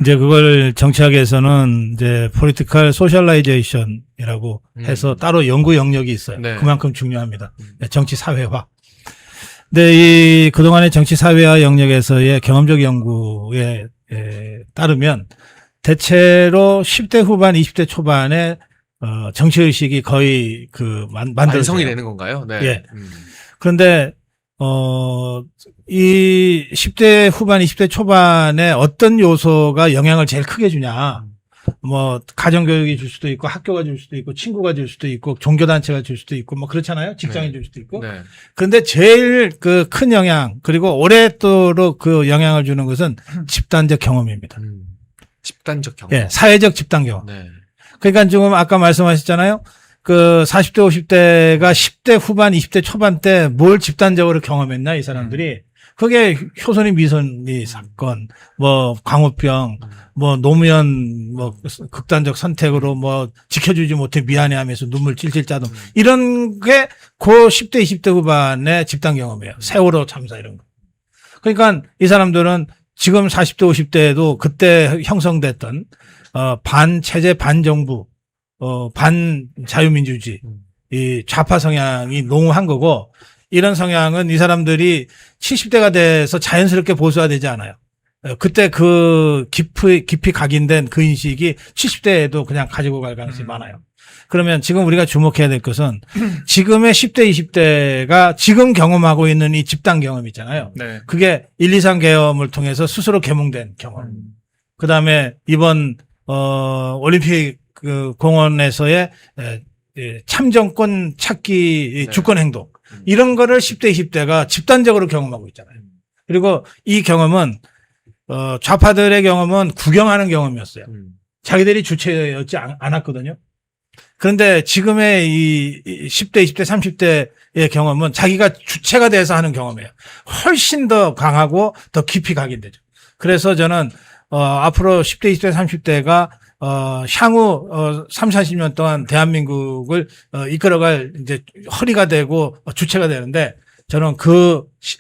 이제 그걸 정치학에서는 이제 political socialization이라고 해서 따로 연구 영역이 있어요. 네. 그만큼 중요합니다. 정치 사회화. 근데 이 그동안의 정치 사회화 영역에서의 경험적 연구에 따르면 대체로 10대 후반, 20대 초반에 정치의식이 거의 만들어져요. 완성이 되는 건가요? 네. 예. 그런데 이 10대 후반, 20대 초반에 어떤 요소가 영향을 제일 크게 주냐? 뭐 가정교육이 줄 수도 있고, 학교가 줄 수도 있고, 친구가 줄 수도 있고, 종교단체가 줄 수도 있고, 뭐 그렇잖아요. 직장이 줄 수도 있고. 네. 그런데 제일 큰 영향, 그리고 오랫도록 그 영향을 주는 것은 집단적 경험입니다. 집단적 경험. 예, 사회적 집단 경험. 네. 그러니까 지금 아까 말씀하셨잖아요. 40대, 50대가 10대 후반, 20대 초반 때 뭘 집단적으로 경험했나, 이 사람들이. 그게 효선이 미선이 사건, 뭐 광우병, 뭐 노무현 뭐 극단적 선택으로 뭐 지켜주지 못해 미안해하면서 눈물 찔찔 짜던 이런 게 그 10대, 20대 후반의 집단 경험이에요. 세월호 참사 이런 거. 그러니까 이 사람들은 지금 40대, 50대에도 그때 형성됐던 반체제, 반정부, 반자유민주주의, 이 좌파 성향이 농후한 거고, 이런 성향은 이 사람들이 70대가 돼서 자연스럽게 보수화되지 않아요. 그때 깊이 각인된 그 인식이 70대에도 그냥 가지고 갈 가능성이 많아요. 그러면 지금 우리가 주목해야 될 것은 지금의 10대, 20대가 지금 경험하고 있는 이 집단 경험 있잖아요. 네. 그게 1, 2, 3 계엄을 통해서 스스로 개몽된 경험. 그 다음에 이번, 올림픽 공원에서의 참정권 찾기 주권 행동. 이런 거를 10대, 20대가 집단적으로 경험하고 있잖아요. 그리고 이 경험은, 좌파들의 경험은 구경하는 경험이었어요. 자기들이 주체였지 않았거든요. 그런데 지금의 이 10대, 20대, 30대의 경험은 자기가 주체가 돼서 하는 경험이에요. 훨씬 더 강하고 더 깊이 각인되죠. 그래서 저는, 앞으로 10대, 20대, 30대가 향후 30, 40년 동안 대한민국을 이끌어갈 이제 허리가 되고 주체가 되는데 저는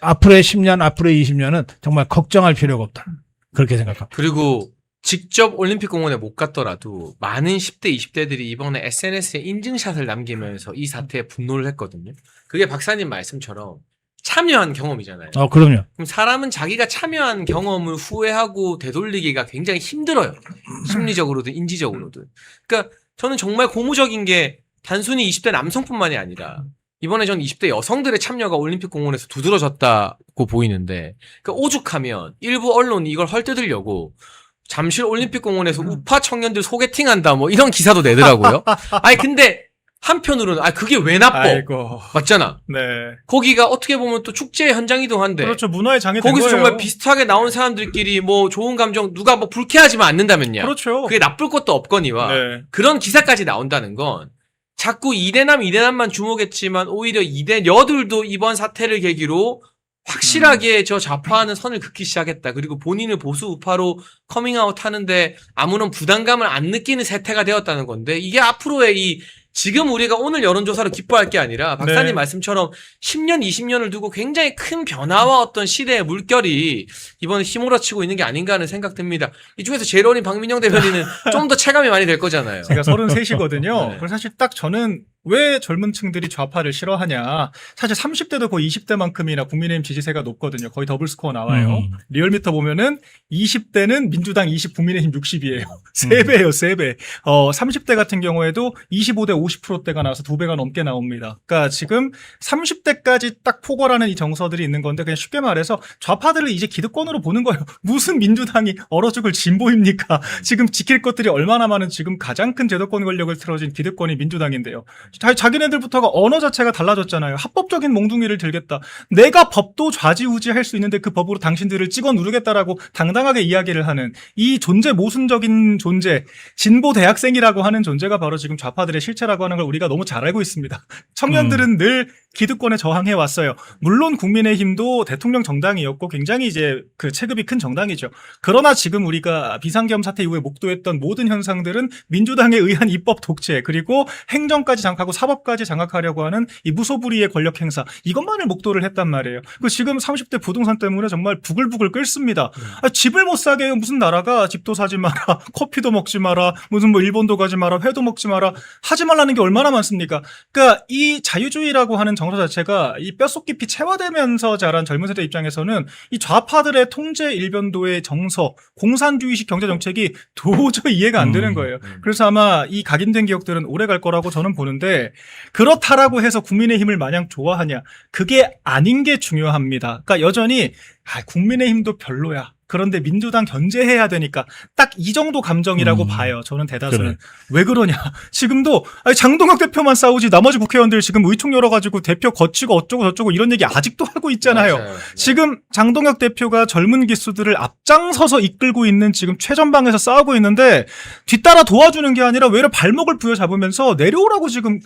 앞으로의 10년, 앞으로의 20년은 정말 걱정할 필요가 없다. 그렇게 생각합니다. 그리고 직접 올림픽 공원에 못 갔더라도 많은 10대, 20대들이 이번에 SNS에 인증샷을 남기면서 이 사태에 분노를 했거든요. 그게 박사님 말씀처럼 참여한 경험이잖아요. 그럼요. 그럼 사람은 자기가 참여한 경험을 후회하고 되돌리기가 굉장히 힘들어요. 심리적으로든 인지적으로든. 그러니까 저는 정말 고무적인 게 단순히 20대 남성뿐만이 아니라 이번에 전 20대 여성들의 참여가 올림픽 공원에서 두드러졌다고 보이는데, 그러니까 오죽하면 일부 언론이 이걸 헐뜯으려고 잠실 올림픽 공원에서 우파 청년들 소개팅한다 뭐 이런 기사도 내더라고요. 아니 근데 한편으로는 그게 왜 나빠? 아이고. 맞잖아. 네. 거기가 어떻게 보면 또 축제 현장이기도 한데. 그렇죠. 문화의 장이 된 거기서 거예요. 정말 비슷하게 나온 사람들끼리 뭐 좋은 감정 누가 뭐 불쾌하지만 않는다면요. 그렇죠. 그게 나쁠 것도 없거니와 네. 그런 기사까지 나온다는 건 자꾸 2대남만 주목했지만 오히려 2대 여들도 이번 사태를 계기로 확실하게 저 좌파하는 선을 긋기 시작했다. 그리고 본인을 보수 우파로 커밍아웃 하는데 아무런 부담감을 안 느끼는 세태가 되었다는 건데, 이게 앞으로의 지금 우리가 오늘 여론조사로 기뻐할 게 아니라 박사님 네. 말씀처럼 10년, 20년을 두고 굉장히 큰 변화와 어떤 시대의 물결이 이번에 휘몰아치고 있는 게 아닌가 하는 생각 듭니다. 이 중에서 제일 어린 박민영 대변인은 좀 더 체감이 많이 될 거잖아요. 제가 33이거든요. 네. 그래서 사실 딱 저는 왜 젊은 층들이 좌파를 싫어하냐. 사실 30대도 거의 20대만큼이나 국민의힘 지지세가 높거든요. 거의 더블 스코어 나와요. 리얼미터 보면은 20대는 민주당 20, 국민의힘 60이에요. 3배예요, 3배. 30대 같은 경우에도 25대 50%대가 나와서 2배가 넘게 나옵니다. 그러니까 지금 30대까지 딱 포괄하는 이 정서들이 있는 건데, 그냥 쉽게 말해서 좌파들을 이제 기득권으로 보는 거예요. 무슨 민주당이 얼어 죽을 진보입니까? 지금 지킬 것들이 얼마나 많은, 지금 가장 큰 제도권 권력을 틀어진 기득권이 민주당인데요. 자기네들부터가 언어 자체가 달라졌잖아요. 합법적인 몽둥이를 들겠다. 내가 법도 좌지우지할 수 있는데 그 법으로 당신들을 찍어 누르겠다라고 당당하게 이야기를 하는 이 존재, 모순적인 존재, 진보 대학생이라고 하는 존재가 바로 지금 좌파들의 실체라고 하는 걸 우리가 너무 잘 알고 있습니다. 청년들은 늘 기득권에 저항해 왔어요. 물론 국민의힘도 대통령 정당이었고 굉장히 이제 그 체급이 큰 정당이죠. 그러나 지금 우리가 비상계엄 사태 이후에 목도했던 모든 현상들은 민주당에 의한 입법 독재, 그리고 행정까지 장악하고 장악하고 사법까지 장악하려고 하는 이 무소불위의 권력 행사 이것만을 목도를 했단 말이에요. 그 지금 30대 부동산 때문에 정말 부글부글 끓습니다. 집을 못 사게 해요. 무슨 나라가 집도 사지 마라, 커피도 먹지 마라, 무슨 뭐 일본도 가지 마라, 회도 먹지 마라 하지 말라는 게 얼마나 많습니까? 그러니까 이 자유주의라고 하는 정서 자체가 이 뼛속 깊이 체화되면서 자란 젊은 세대 입장에서는 이 좌파들의 통제 일변도의 정서, 공산주의식 경제 정책이 도저히 이해가 안 되는 거예요. 그래서 아마 이 각인된 기억들은 오래 갈 거라고 저는 보는데 그렇다라고 해서 국민의힘을 마냥 좋아하냐? 그게 아닌 게 중요합니다. 그러니까 여전히 국민의힘도 별로야. 그런데 민주당 견제해야 되니까 딱 이 정도 감정이라고 봐요. 저는 대다수는. 그래. 왜 그러냐. 지금도 장동혁 대표만 싸우지 나머지 국회의원들 지금 의총 열어가지고 대표 거치고 어쩌고 저쩌고 이런 얘기 아직도 하고 있잖아요. 맞아요. 지금 장동혁 대표가 젊은 기수들을 앞장서서 이끌고 있는 지금 최전방에서 싸우고 있는데 뒤따라 도와주는 게 아니라 외려 발목을 부여잡으면서 내려오라고 지금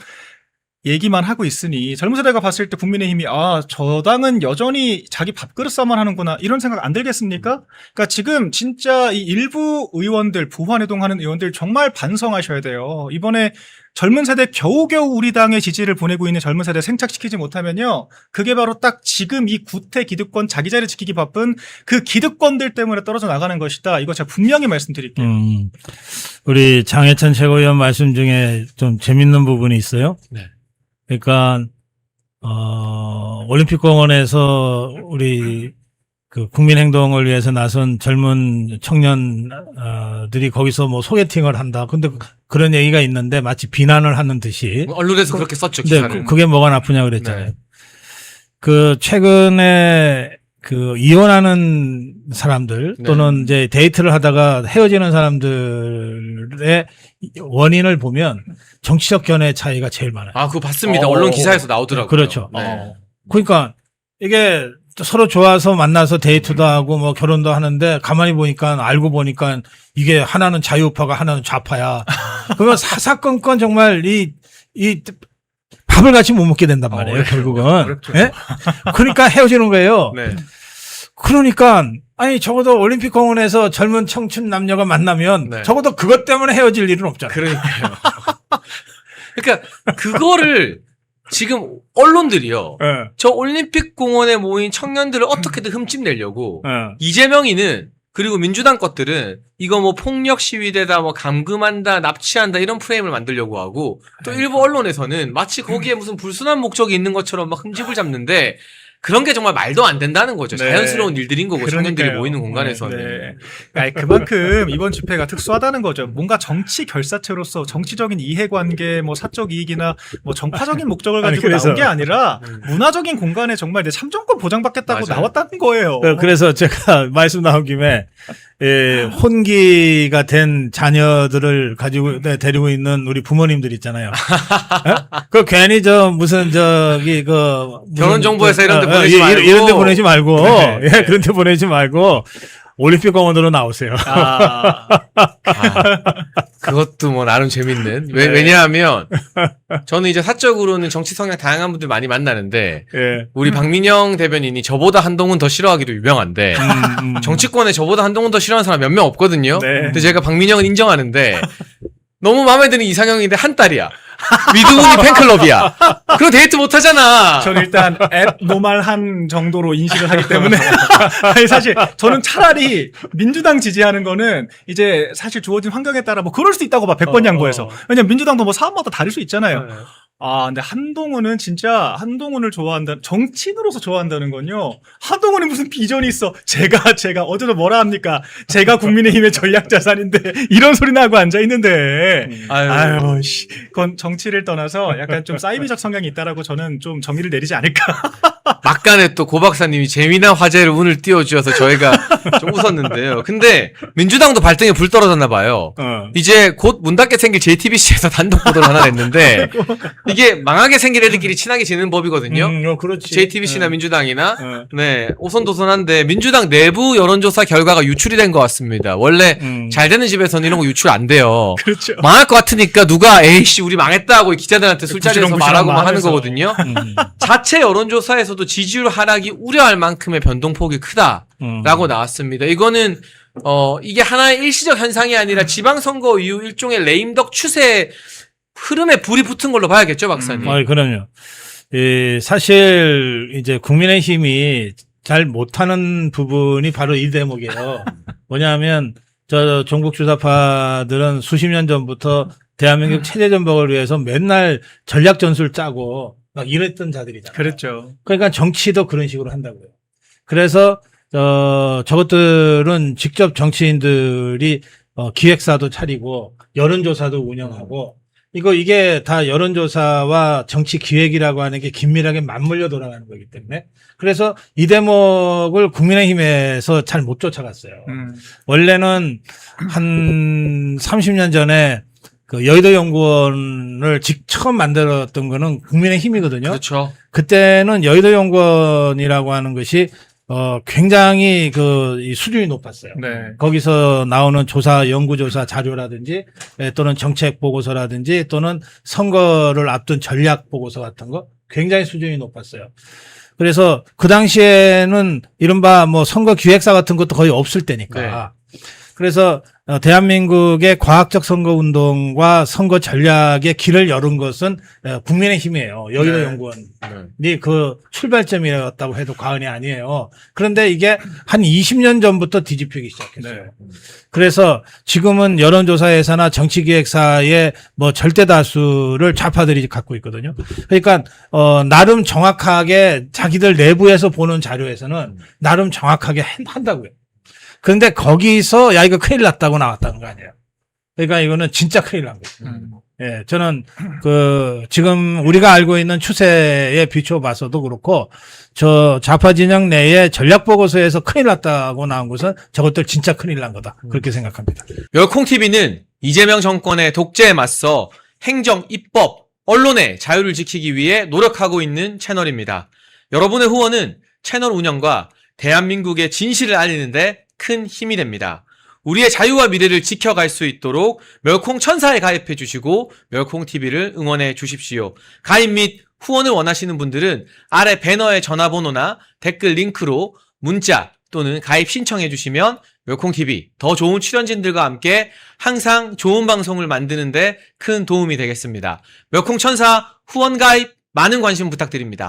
얘기만 하고 있으니 젊은 세대가 봤을 때 국민의힘이 저 당은 여전히 자기 밥그릇 싸움만 하는구나 이런 생각 안 들겠습니까? 그러니까 지금 진짜 이 일부 의원들 부환해동하는 의원들 정말 반성하셔야 돼요. 이번에 젊은 세대 겨우겨우 우리 당의 지지를 보내고 있는 젊은 세대 생착시키지 못하면요. 그게 바로 딱 지금 이 구태 기득권 자기 자리 지키기 바쁜 그 기득권들 때문에 떨어져 나가는 것이다. 이거 제가 분명히 말씀드릴게요. 우리 장해찬 최고위원 말씀 중에 좀 재밌는 부분이 있어요. 네. 그러니까 올림픽공원에서 우리 그 국민행동을 위해서 나선 젊은 청년들이 거기서 뭐 소개팅을 한다. 근데 그런 얘기가 있는데 마치 비난을 하는 듯이. 언론에서 그렇게 썼죠, 근데 기사를. 그게 뭐가 나쁘냐 그랬잖아요. 네. 그 최근에 그 이혼하는 사람들 또는 이제 데이트를 하다가 헤어지는 사람들의 원인을 보면 정치적 견해 차이가 제일 많아요. 그거 봤습니다. 언론 기사에서 나오더라고요. 그렇죠. 네. 그러니까 이게 서로 좋아서 만나서 데이트도 하고 뭐 결혼도 하는데 가만히 보니까 알고 보니까 이게 하나는 자유파가 하나는 좌파야. 그러면 사사건건 정말 이 밥을 같이 못 먹게 된단 말이에요. 결국은. 예? 그러니까 헤어지는 거예요. 네. 그러니까 아니 적어도 올림픽 공원에서 젊은 청춘 남녀가 만나면 네. 적어도 그것 때문에 헤어질 일은 없잖아요. 그러니까요. 그러니까 그거를 지금 언론들이요. 예. 저 올림픽 공원에 모인 청년들을 어떻게든 흠집내려고 예. 이재명이는 그리고 민주당 것들은 이거 뭐 폭력 시위대다 뭐 감금한다 납치한다 이런 프레임을 만들려고 하고 또 일부 언론에서는 마치 거기에 무슨 불순한 목적이 있는 것처럼 막 흠집을 잡는데 그런 게 정말 말도 안 된다는 거죠. 네. 자연스러운 일들인 거고 청년들이 그러니까요. 모이는 공간에서는. 네. 아니, 그만큼 이번 집회가 특수하다는 거죠. 뭔가 정치 결사체로서 정치적인 이해관계, 뭐 사적 이익이나 뭐 정파적인 목적을 아니, 가지고 그래서- 나온 게 아니라 문화적인 공간에 정말 내 참정권 보장받겠다고 맞아요. 나왔다는 거예요. 그래서 제가 말씀 나온 김에 혼기가 된 자녀들을 가지고 데리고 있는 우리 부모님들 있잖아요. 그 괜히 무슨 결혼정보회사 이런 데 보내지 말고. 이런 데 보내지 말고 네. 예, 그런 데 보내지 말고 올림픽 공원으로 나오세요. 그것도 뭐 나름 재밌는. 왜냐하면 저는 이제 사적으로는 정치 성향 다양한 분들 많이 만나는데 예. 우리 박민영 대변인이 저보다 한동훈 더 싫어하기로 유명한데 정치권에 저보다 한동훈 더 싫어하는 사람 몇 명 없거든요. 네. 근데 제가 박민영은 인정하는데 너무 마음에 드는 이상형인데 한 딸이야. 위드훈이 팬클럽이야. 그럼 데이트 못 하잖아. 저는 일단 앱노말한 정도로 인식을 하기 때문에 아니 사실 저는 차라리 민주당 지지하는 거는 이제 사실 주어진 환경에 따라 뭐 그럴 수 있다고 봐 100번 양보해서. 왜냐면 민주당도 뭐 사업마다 다를 수 있잖아요. 근데 한동훈은 진짜 한동훈을 좋아한다. 정치인으로서 좋아한다는 건요. 한동훈이 무슨 비전이 있어. 제가 어제도 뭐라 합니까? 제가 국민의힘의 전략 자산인데 이런 소리나 하고 앉아 있는데. 아유, 씨. 그건 정치를 떠나서 약간 좀 사이비적 성향이 있다라고 저는 좀 정의를 내리지 않을까. 막간에 또 고 박사님이 재미난 화제를 운을 띄워주셔서 저희가 좀 웃었는데요. 근데 민주당도 발등에 불 떨어졌나 봐요. 이제 곧 문 닫게 생길 JTBC에서 단독 보도를 하나 냈는데 이게 망하게 생길 애들끼리 친하게 지내는 법이거든요. 그렇지. JTBC나 민주당이나 네 오손도손한데 민주당 내부 여론조사 결과가 유출이 된 것 같습니다. 원래 잘 되는 집에서는 이런 거 유출 안 돼요. 그렇죠. 망할 것 같으니까 누가 에이씨 우리 망했다 하고 기자들한테 술자리에서 구시렁구시렁 말하고만 하는 하면서. 거거든요. 자체 여론조사에서도 지지율 하락이 우려할 만큼의 변동폭이 크다라고 나왔습니다. 이거는 이게 하나의 일시적 현상이 아니라 지방선거 이후 일종의 레임덕 추세 흐름에 불이 붙은 걸로 봐야겠죠, 박사님. 그럼요. 사실 이제 국민의힘이 잘 못하는 부분이 바로 이 대목이에요. 뭐냐면 저 종북주사파들은 수십 년 전부터 대한민국 체제 전복을 위해서 맨날 전략 전술 짜고 막 이랬던 자들이잖아요. 그랬죠. 그러니까 정치도 그런 식으로 한다고요. 그래서 저것들은 직접 정치인들이 기획사도 차리고 여론조사도 운영하고 이게 다 여론조사와 정치 기획이라고 하는 게 긴밀하게 맞물려 돌아가는 거기 때문에 그래서 이 대목을 국민의힘에서 잘 못 쫓아갔어요. 원래는 한 30년 전에 그 여의도 연구원을 처음 만들었던 거는 국민의힘이거든요. 그렇죠. 그때는 여의도 연구원이라고 하는 것이 굉장히 이 수준이 높았어요. 네. 거기서 나오는 연구조사 자료라든지 또는 정책 보고서라든지 또는 선거를 앞둔 전략 보고서 같은 거 굉장히 수준이 높았어요. 그래서 그 당시에는 이른바 뭐 선거 기획사 같은 것도 거의 없을 때니까. 그래서 대한민국의 과학적 선거 운동과 선거 전략의 길을 열은 것은 국민의힘이에요. 여의도 연구원이 그 출발점이었다고 해도 과언이 아니에요. 그런데 이게 한 20년 전부터 뒤집히기 시작했어요. 그래서 지금은 여론조사회사나 정치기획사의 뭐 절대 다수를 좌파들이 갖고 있거든요. 그러니까 나름 정확하게 자기들 내부에서 보는 자료에서는 나름 정확하게 한다고요. 그런데 거기서 야 이거 큰일 났다고 나왔다는 거 아니에요. 그러니까 이거는 진짜 큰일 난 거예요. 예, 저는 지금 우리가 알고 있는 추세에 비춰봐서도 그렇고 저 좌파 진영 내에 전략 보고서에서 큰일 났다고 나온 것은 저것들 진짜 큰일 난 거다. 그렇게 생각합니다. 열콩TV는 이재명 정권의 독재에 맞서 행정, 입법, 언론의 자유를 지키기 위해 노력하고 있는 채널입니다. 여러분의 후원은 채널 운영과 대한민국의 진실을 알리는데 큰 힘이 됩니다. 우리의 자유와 미래를 지켜갈 수 있도록 멸콩 천사에 가입해 주시고 멸콩TV를 응원해 주십시오. 가입 및 후원을 원하시는 분들은 아래 배너의 전화번호나 댓글 링크로 문자 또는 가입 신청해 주시면 멸콩TV 더 좋은 출연진들과 함께 항상 좋은 방송을 만드는데 큰 도움이 되겠습니다. 멸콩 천사 후원 가입 많은 관심 부탁드립니다.